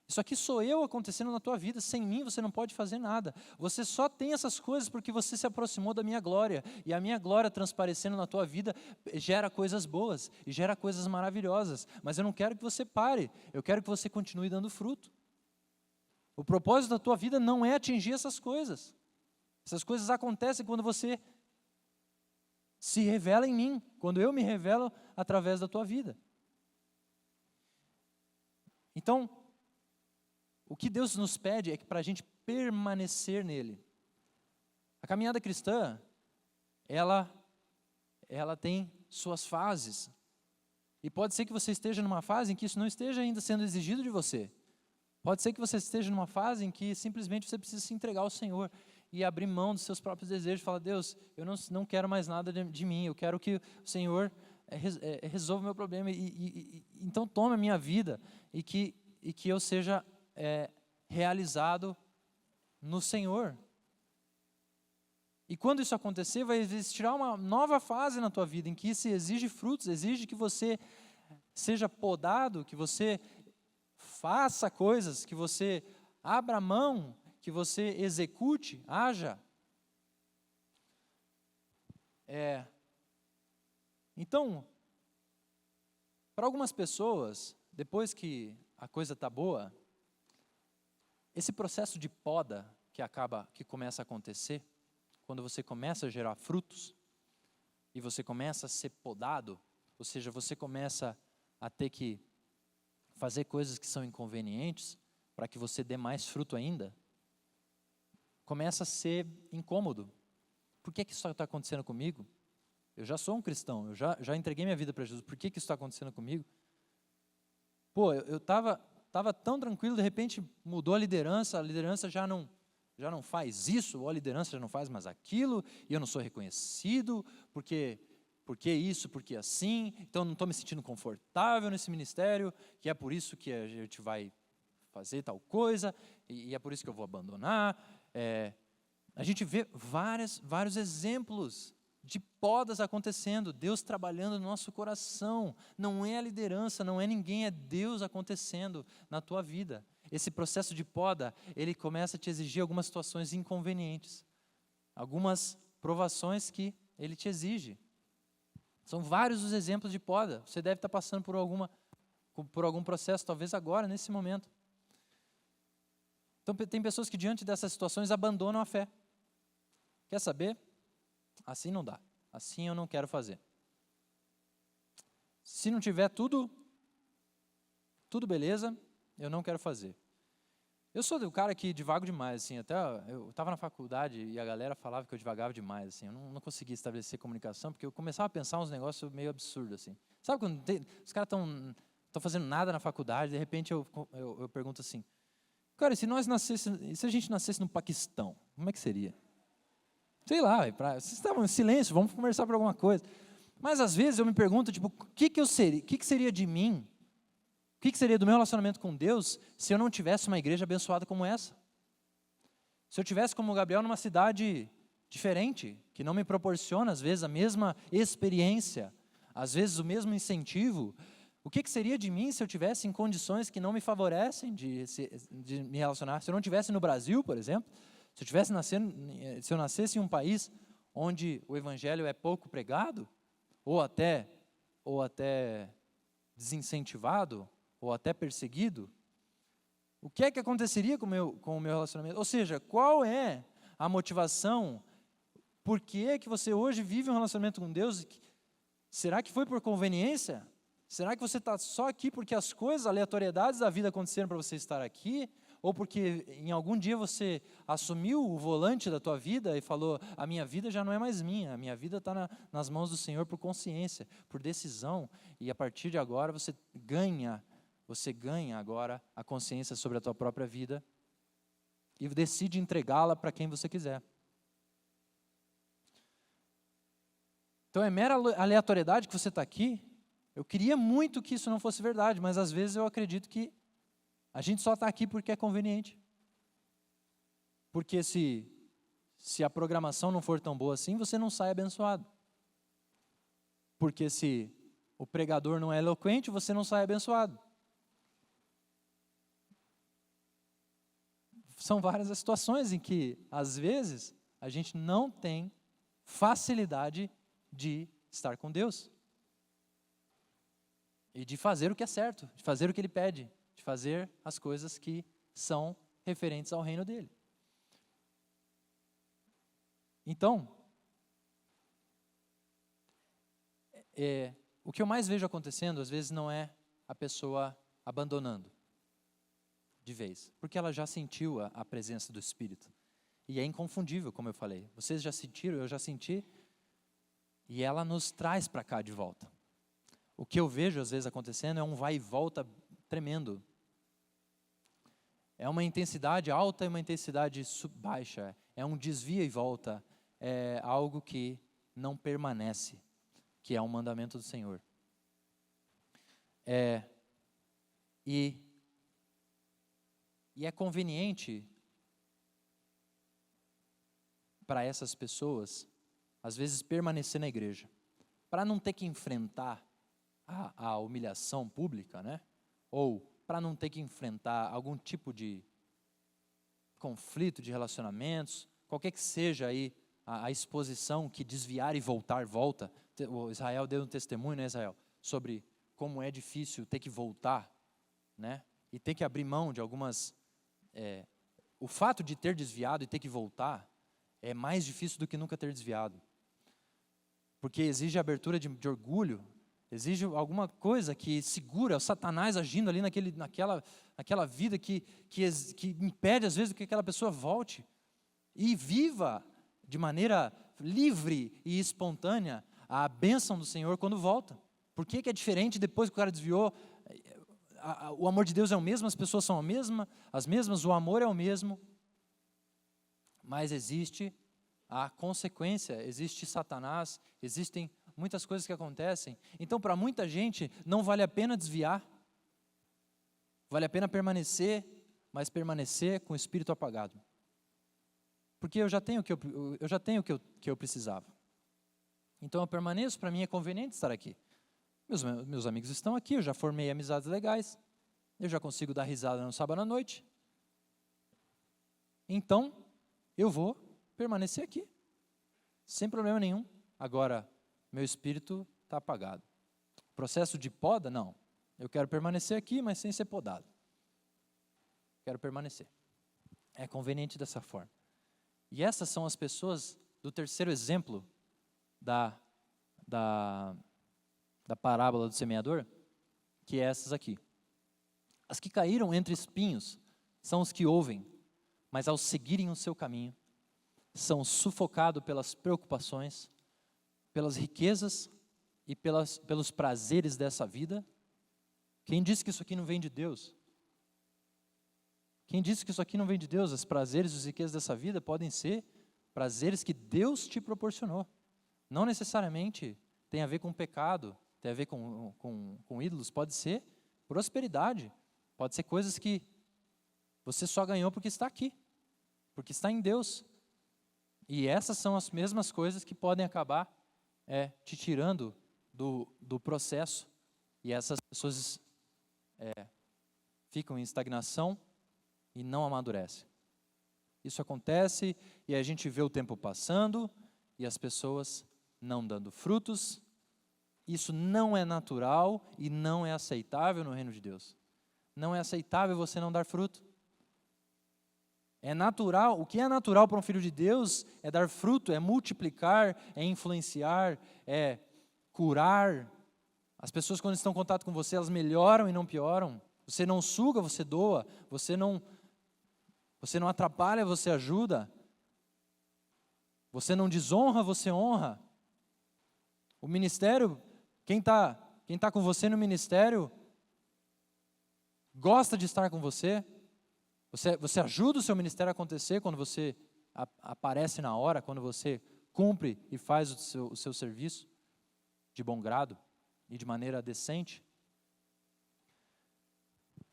Isso aqui sou eu acontecendo na tua vida. Sem mim você não pode fazer nada. Você só tem essas coisas porque você se aproximou da minha glória. E a minha glória transparecendo na tua vida gera coisas boas e gera coisas maravilhosas. Mas eu não quero que você pare. Eu quero que você continue dando fruto. O propósito da tua vida não é atingir essas coisas. Essas coisas acontecem quando você se revela em mim, quando eu me revelo através da tua vida. Então, o que Deus nos pede é que para a gente permanecer nele. A caminhada cristã, ela tem suas fases. E pode ser que você esteja numa fase em que isso não esteja ainda sendo exigido de você. Pode ser que você esteja numa fase em que simplesmente você precisa se entregar ao Senhor e abrir mão dos seus próprios desejos. Falar: Deus, eu não quero mais nada de mim, eu quero que o Senhor resolva o meu problema. Então tome a minha vida e que eu seja realizado no Senhor. E quando isso acontecer, vai existir uma nova fase na tua vida, em que se exige frutos, exige que você seja podado, que você faça coisas, que você abra mão, que você execute, haja. Então, para algumas pessoas, depois que a coisa está boa, esse processo de poda que começa a acontecer, quando você começa a gerar frutos, e você começa a ser podado, ou seja, você começa a ter que fazer coisas que são inconvenientes, para que você dê mais fruto ainda, começa a ser incômodo. Por que isso está acontecendo comigo? Eu já sou um cristão, eu já entreguei minha vida para Jesus, por que isso está acontecendo comigo? Pô, eu estava tão tranquilo, de repente mudou a liderança já não faz isso, ou a liderança já não faz mais aquilo, e eu não sou reconhecido, porque por que isso, por que assim, então não estou me sentindo confortável nesse ministério, que é por isso que a gente vai fazer tal coisa, e é por isso que eu vou abandonar. A gente vê vários exemplos de podas acontecendo, Deus trabalhando no nosso coração. Não é a liderança, não é ninguém, é Deus acontecendo na tua vida. Esse processo de poda, ele começa a te exigir algumas situações inconvenientes, algumas provações que ele te exige. São vários os exemplos de poda. Você deve estar passando por algum processo, talvez agora, nesse momento. Então, tem pessoas que diante dessas situações abandonam a fé. Quer saber? Assim não dá. Assim eu não quero fazer. Se não tiver tudo beleza, eu não quero fazer. Eu sou o cara que divago demais, assim, até eu estava na faculdade e a galera falava que eu divagava demais, assim, eu não conseguia estabelecer comunicação, porque eu começava a pensar uns negócios meio absurdos, assim. Sabe quando os caras estão fazendo nada na faculdade, de repente eu pergunto assim, cara, e se a gente nascesse no Paquistão, como é que seria? Sei lá, vocês estavam em silêncio, vamos conversar por alguma coisa. Mas às vezes eu me pergunto, tipo, o que seria de mim? O que seria do meu relacionamento com Deus se eu não tivesse uma igreja abençoada como essa? Se eu tivesse como Gabriel numa cidade diferente, que não me proporciona às vezes a mesma experiência, às vezes o mesmo incentivo, o que seria de mim se eu tivesse em condições que não me favorecem de me relacionar? Se eu não estivesse no Brasil, por exemplo, se eu nascesse em um país onde o evangelho é pouco pregado, ou até desincentivado, ou até perseguido, o que é que aconteceria com o meu relacionamento? Ou seja, qual é a motivação? Por que é que você hoje vive um relacionamento com Deus? Será que foi por conveniência? Será que você está só aqui porque as coisas, aleatoriedades da vida aconteceram para você estar aqui? Ou porque em algum dia você assumiu o volante da tua vida e falou, a minha vida já não é mais minha, a minha vida está nas mãos do Senhor por consciência, por decisão, e a partir de agora você ganha agora a consciência sobre a tua própria vida e decide entregá-la para quem você quiser. Então é mera aleatoriedade que você está aqui? Eu queria muito que isso não fosse verdade, mas às vezes eu acredito que a gente só está aqui porque é conveniente. Porque se a programação não for tão boa assim, você não sai abençoado. Porque se o pregador não é eloquente, você não sai abençoado. São várias as situações em que, às vezes, a gente não tem facilidade de estar com Deus. E de fazer o que é certo, de fazer o que Ele pede, de fazer as coisas que são referentes ao reino dEle. Então, o que eu mais vejo acontecendo, às vezes, não é a pessoa abandonando de vez, porque ela já sentiu a presença do Espírito. E é inconfundível, como eu falei. Vocês já sentiram, eu já senti, e ela nos traz para cá de volta. O que eu vejo, às vezes, acontecendo é um vai e volta tremendo. É uma intensidade alta e uma intensidade baixa. É um desvia e volta. É algo que não permanece, que é um mandamento do Senhor. E é conveniente para essas pessoas, às vezes, permanecer na igreja, para não ter que enfrentar a humilhação pública, né? Ou para não ter que enfrentar algum tipo de conflito de relacionamentos, qualquer que seja aí a exposição que desviar e voltar, volta. O Israel deu um testemunho, né, Israel, sobre como é difícil ter que voltar, né? E ter que abrir mão de algumas... o fato de ter desviado e ter que voltar é mais difícil do que nunca ter desviado. Porque exige abertura de orgulho, exige alguma coisa que segura o Satanás agindo ali naquela vida que impede às vezes que aquela pessoa volte e viva de maneira livre e espontânea a bênção do Senhor quando volta. Por que é diferente depois que o cara desviou? O amor de Deus é o mesmo, as pessoas são as mesmas, o amor é o mesmo, mas existe a consequência, existe Satanás, existem muitas coisas que acontecem. Então, para muita gente, não vale a pena desviar. Vale a pena permanecer, mas permanecer com o espírito apagado. Porque eu já tenho o que eu precisava. Então eu permaneço, para mim é conveniente estar aqui. Meus amigos estão aqui, eu já formei amizades legais, eu já consigo dar risada no sábado à noite. Então, eu vou permanecer aqui, sem problema nenhum. Agora, meu espírito está apagado. Processo de poda, não. Eu quero permanecer aqui, mas sem ser podado. Quero permanecer. É conveniente dessa forma. E essas são as pessoas do terceiro exemplo da parábola do semeador, que é essas aqui. As que caíram entre espinhos são os que ouvem, mas ao seguirem o seu caminho, são sufocados pelas preocupações, pelas riquezas e pelos prazeres dessa vida. Quem disse que isso aqui não vem de Deus? Quem disse que isso aqui não vem de Deus? Os prazeres e as riquezas dessa vida podem ser prazeres que Deus te proporcionou. Não necessariamente tem a ver com pecado, tem a ver com ídolos. Pode ser prosperidade, pode ser coisas que você só ganhou porque está aqui, porque está em Deus. E essas são as mesmas coisas que podem acabar te tirando do processo. E essas pessoas ficam em estagnação e não amadurecem. Isso acontece e a gente vê o tempo passando e as pessoas não dando frutos. Isso não é natural e não é aceitável no reino de Deus. Não é aceitável você não dar fruto. É natural, o que é natural para um filho de Deus é dar fruto, é multiplicar, é influenciar, é curar. As pessoas, quando estão em contato com você, elas melhoram e não pioram. Você não suga, você doa. Você não atrapalha, você ajuda. Você não desonra, você honra. O ministério, quem tá com você no ministério, gosta de estar com você. Você ajuda o seu ministério a acontecer quando você aparece na hora, quando você cumpre e faz o seu serviço de bom grado e de maneira decente.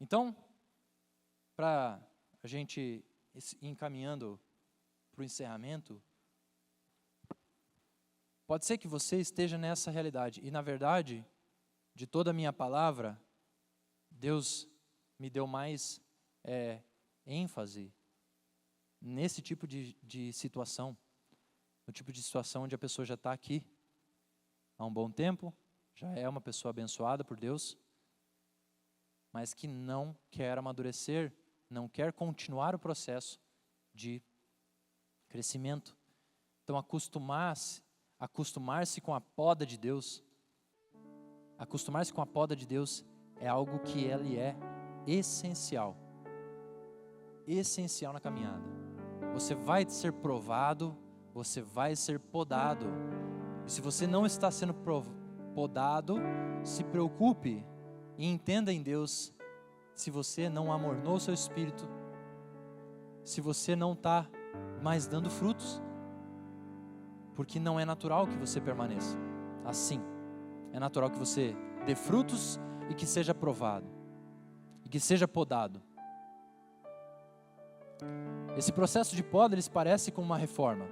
Então, para a gente ir encaminhando para o encerramento, pode ser que você esteja nessa realidade. E, na verdade, de toda a minha palavra, Deus me deu mais ênfase nesse tipo de situação. No tipo de situação onde a pessoa já está aqui há um bom tempo, já é uma pessoa abençoada por Deus, mas que não quer amadurecer, não quer continuar o processo de crescimento. Então, acostumar-se com a poda de Deus, acostumar-se com a poda de Deus é algo que ele é essencial na caminhada. Você vai ser provado, você vai ser podado. E se você não está sendo podado, se preocupe e entenda em Deus se você não amornou o seu espírito, se você não está mais dando frutos, porque não é natural que você permaneça assim. É natural que você dê frutos e que seja provado, e que seja podado. Esse processo de poda, ele se parece com uma reforma,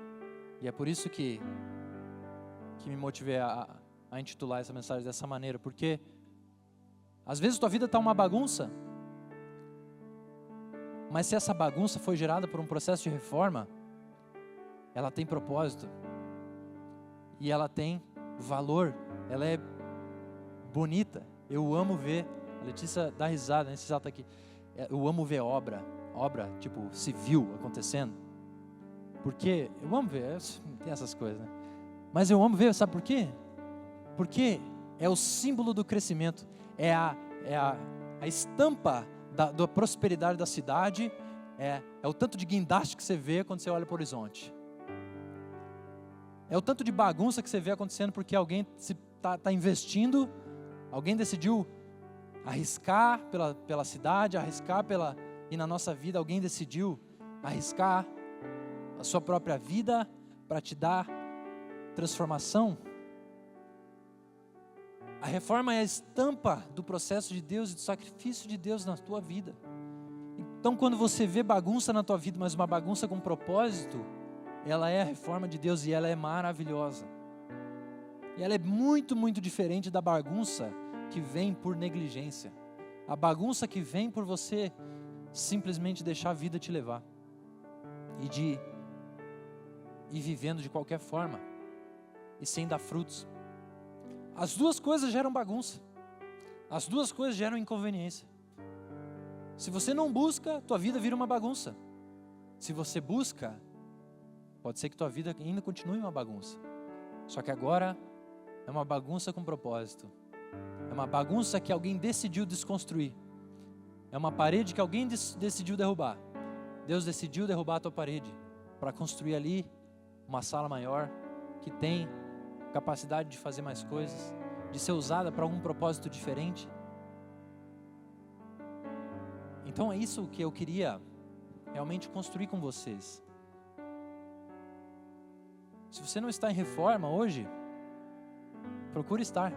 e é por isso que me motivei a intitular essa mensagem dessa maneira, porque às vezes tua vida está uma bagunça, mas se essa bagunça foi gerada por um processo de reforma, ela tem propósito, e ela tem valor, ela é bonita. Eu amo ver, a Letícia dá risada, né? Ela está aqui. Eu amo ver obra tipo civil acontecendo, porque eu amo ver, tem essas coisas, né? Mas eu amo ver, sabe por quê? Porque é o símbolo do crescimento, é a estampa da prosperidade da cidade, é o tanto de guindaste que você vê quando você olha para o horizonte. É o tanto de bagunça que você vê acontecendo porque alguém está investindo, alguém decidiu arriscar pela cidade, e na nossa vida alguém decidiu arriscar a sua própria vida para te dar transformação. A reforma é a estampa do processo de Deus e do sacrifício de Deus na tua vida. Então, quando você vê bagunça na tua vida, mas uma bagunça com propósito, ela é a reforma de Deus e ela é maravilhosa. E ela é muito, muito diferente da bagunça que vem por negligência. A bagunça que vem por você simplesmente deixar a vida te levar. E de ir vivendo de qualquer forma. E sem dar frutos. As duas coisas geram bagunça. As duas coisas geram inconveniência. Se você não busca, tua vida vira uma bagunça. Se você busca, pode ser que tua vida ainda continue uma bagunça. Só que agora é uma bagunça com propósito. É uma bagunça que alguém decidiu desconstruir. É uma parede que alguém decidiu derrubar. Deus decidiu derrubar a tua parede para construir ali uma sala maior que tem capacidade de fazer mais coisas, de ser usada para algum propósito diferente. Então é isso que eu queria realmente construir com vocês. Se você não está em reforma hoje, procure estar.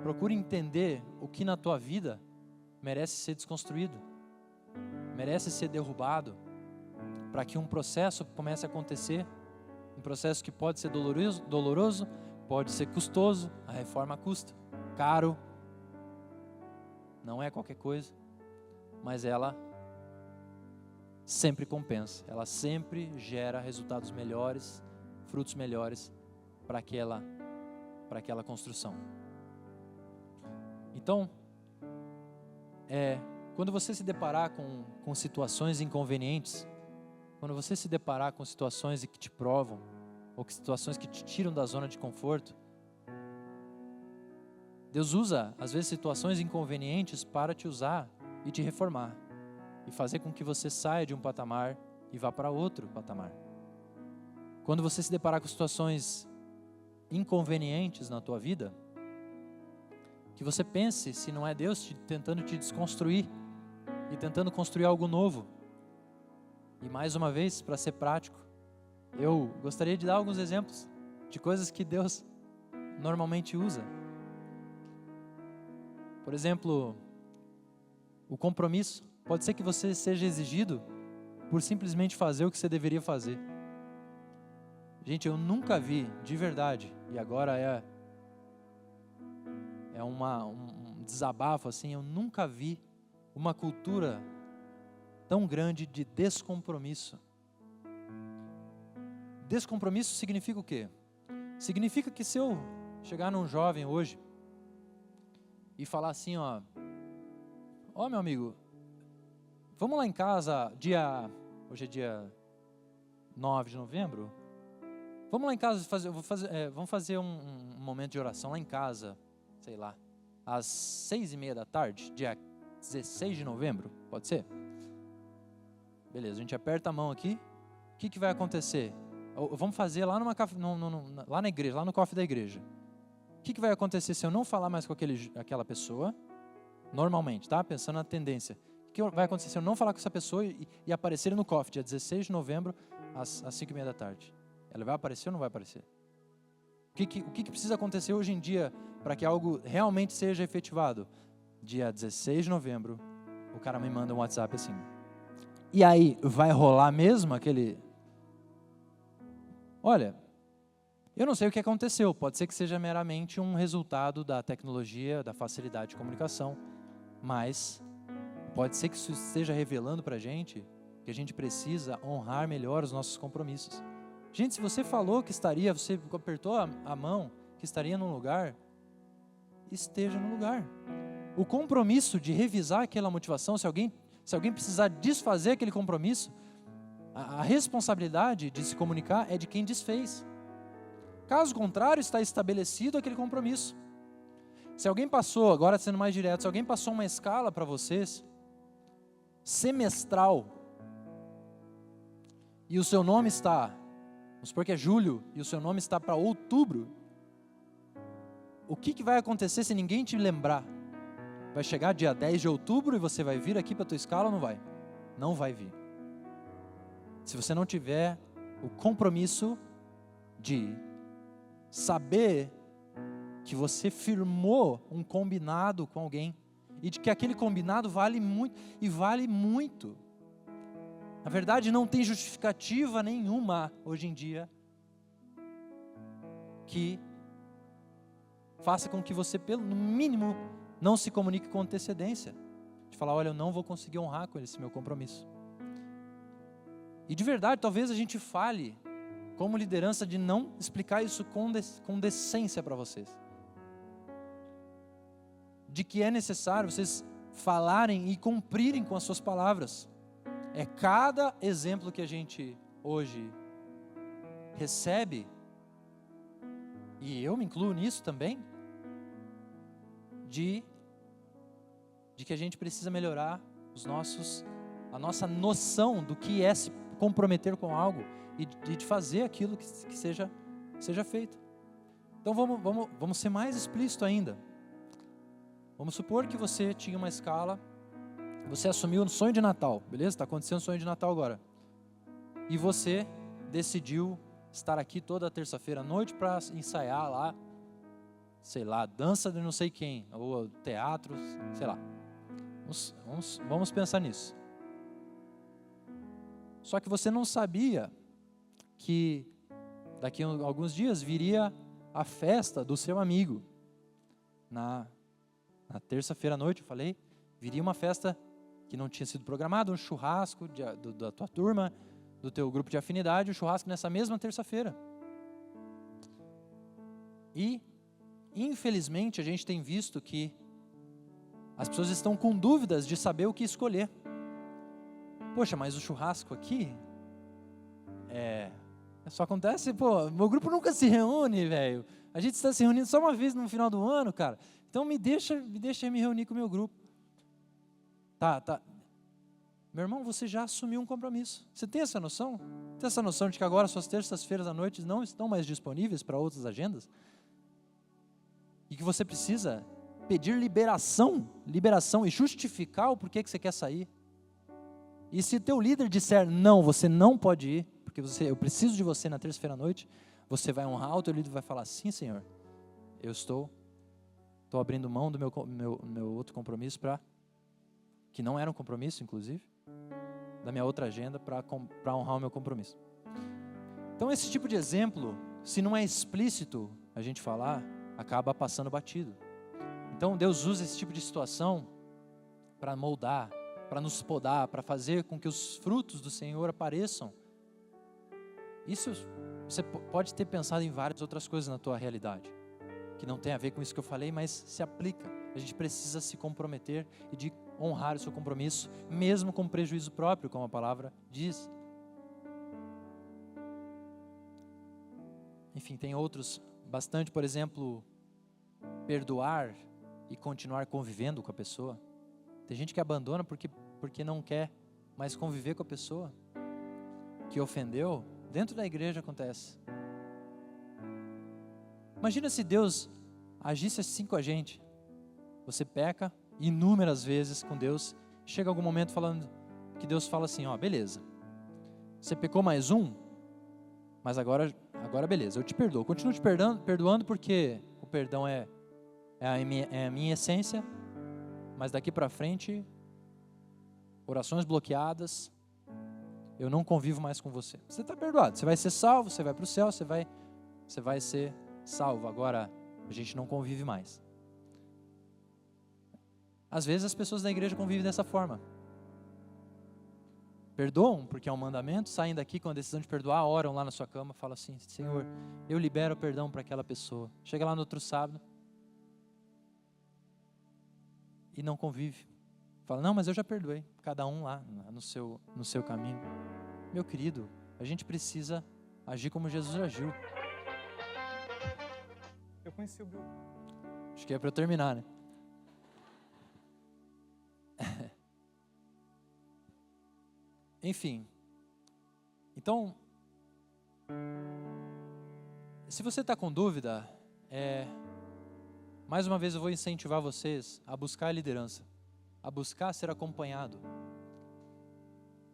Procure entender o que na tua vida merece ser desconstruído, merece ser derrubado, para que um processo comece a acontecer. Um processo que pode ser doloroso, pode ser custoso. A reforma custa, caro, não é qualquer coisa, mas ela sempre compensa, ela sempre gera resultados melhores, frutos melhores para aquela construção. Então, quando você se deparar com situações inconvenientes, quando você se deparar com situações que te provam, ou situações que te tiram da zona de conforto, Deus usa, às vezes, situações inconvenientes para te usar e te reformar, e fazer com que você saia de um patamar e vá para outro patamar. Quando você se deparar com situações inconvenientes na tua vida, que você pense se não é Deus tentando te desconstruir e tentando construir algo novo. E mais uma vez, para ser prático, eu gostaria de dar alguns exemplos de coisas que Deus normalmente usa. Por exemplo, o compromisso. Pode ser que você seja exigido por simplesmente fazer o que você deveria fazer. Gente, eu nunca vi, de verdade, e agora um desabafo assim, eu nunca vi uma cultura tão grande de descompromisso. Descompromisso significa o quê? Significa que se eu chegar num jovem hoje e falar assim, ó meu amigo, vamos lá em casa, hoje é dia 9 de novembro, vamos lá em casa vamos fazer um momento de oração lá em casa, sei lá, às 6:30 da tarde, dia 16 de novembro, pode ser? Beleza, a gente aperta a mão aqui, o que vai acontecer? Vamos fazer lá lá na igreja, lá no cofre da igreja. O que vai acontecer se eu não falar mais com aquela pessoa, normalmente, tá? Pensando na tendência. O que vai acontecer se eu não falar com essa pessoa e aparecer no cofre, dia 16 de novembro, às 5:30 da tarde? Ela vai aparecer ou não vai aparecer? O que precisa acontecer hoje em dia para que algo realmente seja efetivado? Dia 16 de novembro, o cara me manda um WhatsApp assim. E aí, vai rolar mesmo aquele... Olha, eu não sei o que aconteceu. Pode ser que seja meramente um resultado da tecnologia, da facilidade de comunicação. Mas pode ser que isso esteja revelando para a gente que a gente precisa honrar melhor os nossos compromissos. Gente, se você falou que estaria, você apertou a mão, que estaria num lugar, esteja no lugar. O compromisso de revisar aquela motivação, se alguém precisar desfazer aquele compromisso, a responsabilidade de se comunicar é de quem desfez. Caso contrário, está estabelecido aquele compromisso. Se alguém passou, agora sendo mais direto, se alguém passou uma escala para vocês, semestral, e o seu nome está, vamos supor que é julho, e o seu nome está para outubro, o que vai acontecer se ninguém te lembrar? Vai chegar dia 10 de outubro e você vai vir aqui para a tua escala ou não vai? Não vai vir. Se você não tiver o compromisso de saber que você firmou um combinado com alguém, e de que aquele combinado vale muito, e vale muito. Na verdade, não tem justificativa nenhuma hoje em dia que faça com que você, pelo mínimo, não se comunique com antecedência. De falar, olha, eu não vou conseguir honrar com esse meu compromisso. E de verdade, talvez a gente fale como liderança de não explicar isso com decência para vocês. De que é necessário vocês falarem e cumprirem com as suas palavras. É cada exemplo que a gente hoje recebe, e eu me incluo nisso também, de que a gente precisa melhorar a nossa noção do que é se comprometer com algo e de fazer aquilo que seja feito. Então vamos ser mais explícito ainda. Vamos supor que você tinha uma escala, você assumiu um sonho de Natal, beleza? Está acontecendo um sonho de Natal agora. E você decidiu estar aqui toda terça-feira à noite para ensaiar lá, sei lá, dança de não sei quem, ou teatro, sei lá. Vamos pensar nisso. Só que você não sabia que daqui a alguns dias viria a festa do seu amigo. Na terça-feira à noite, eu falei, viria uma festa que não tinha sido programada, um churrasco da tua turma, do teu grupo de afinidade, um churrasco nessa mesma terça-feira. E, infelizmente, a gente tem visto que as pessoas estão com dúvidas de saber o que escolher. Poxa, mas o churrasco aqui, só acontece, meu grupo nunca se reúne, velho. A gente está se reunindo só uma vez no final do ano, cara. Então me deixa me reunir com o meu grupo. Tá. Meu irmão, você já assumiu um compromisso. Você tem essa noção? Tem essa noção de que agora suas terças-feiras à noite não estão mais disponíveis para outras agendas? E que você precisa pedir liberação e justificar o porquê que você quer sair. E se teu líder disser, não, você não pode ir, porque eu preciso de você na terça-feira à noite, você vai honrar, o teu líder vai falar, sim, senhor, eu estou abrindo mão do meu outro compromisso que não era um compromisso, inclusive, da minha outra agenda para honrar o meu compromisso. Então esse tipo de exemplo, se não é explícito a gente falar, acaba passando batido. Então Deus usa esse tipo de situação para moldar, para nos podar, para fazer com que os frutos do Senhor apareçam. Isso, você pode ter pensado em várias outras coisas na tua realidade, que não tem a ver com isso que eu falei, mas se aplica. A gente precisa se comprometer e de honrar o seu compromisso, mesmo com prejuízo próprio, como a palavra diz. Enfim, tem outros bastante, por exemplo, perdoar e continuar convivendo com a pessoa. Tem gente que abandona porque não quer mais conviver com a pessoa que ofendeu. Dentro da igreja acontece. Imagina se Deus agisse assim com a gente. Você peca inúmeras vezes com Deus. Chega algum momento falando que Deus fala assim, beleza. Você pecou mais um, mas agora beleza, eu te perdoo. Continuo te perdoando porque o perdão é a minha essência. Mas daqui para frente, orações bloqueadas, eu não convivo mais com você. Você está perdoado, você vai ser salvo, você vai para o céu, você vai ser salvo. Agora, a gente não convive mais. Às vezes as pessoas da igreja convivem dessa forma. Perdoam, porque é um mandamento, saem daqui com a decisão de perdoar, oram lá na sua cama, falam assim, Senhor, eu libero o perdão para aquela pessoa. Chega lá no outro sábado e não convive. Fala, não, mas eu já perdoei. Cada um lá no seu caminho. Meu querido, a gente precisa agir como Jesus agiu. Eu conheci o Bill. Acho que é para eu terminar, né? Enfim. Então, se você está com dúvida, mais uma vez eu vou incentivar vocês a buscar a liderança, a buscar ser acompanhado.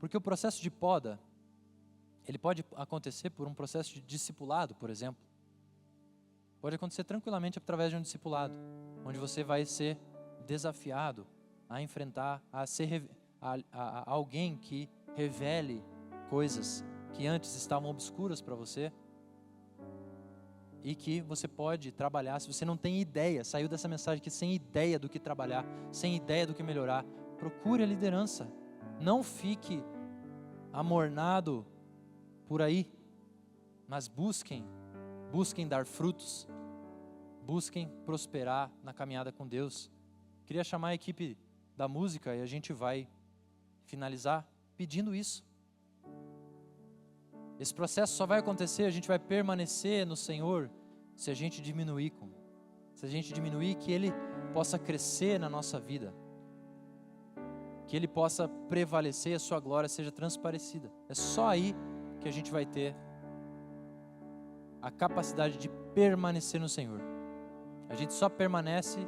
Porque o processo de poda, ele pode acontecer por um processo de discipulado, por exemplo. Pode acontecer tranquilamente através de um discipulado, onde você vai ser desafiado a enfrentar, a ser alguém que revele coisas que antes estavam obscuras para você e que você pode trabalhar. Se você não tem ideia, saiu dessa mensagem aqui sem ideia do que trabalhar, sem ideia do que melhorar, procure a liderança. Não fique amornado por aí, mas busquem dar frutos, busquem prosperar na caminhada com Deus. Queria chamar a equipe da música e a gente vai finalizar pedindo isso. Esse processo só vai acontecer, a gente vai permanecer no Senhor se a gente diminuir, que Ele possa crescer na nossa vida, que Ele possa prevalecer, a sua glória seja transparecida. É só aí que a gente vai ter a capacidade de permanecer no Senhor. A gente só permanece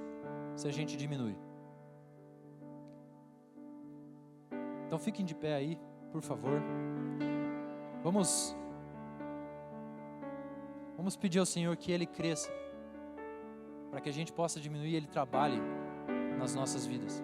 se a gente diminui. Então fiquem de pé aí, por favor. Vamos pedir ao Senhor que Ele cresça, para que a gente possa diminuir e Ele trabalhe nas nossas vidas.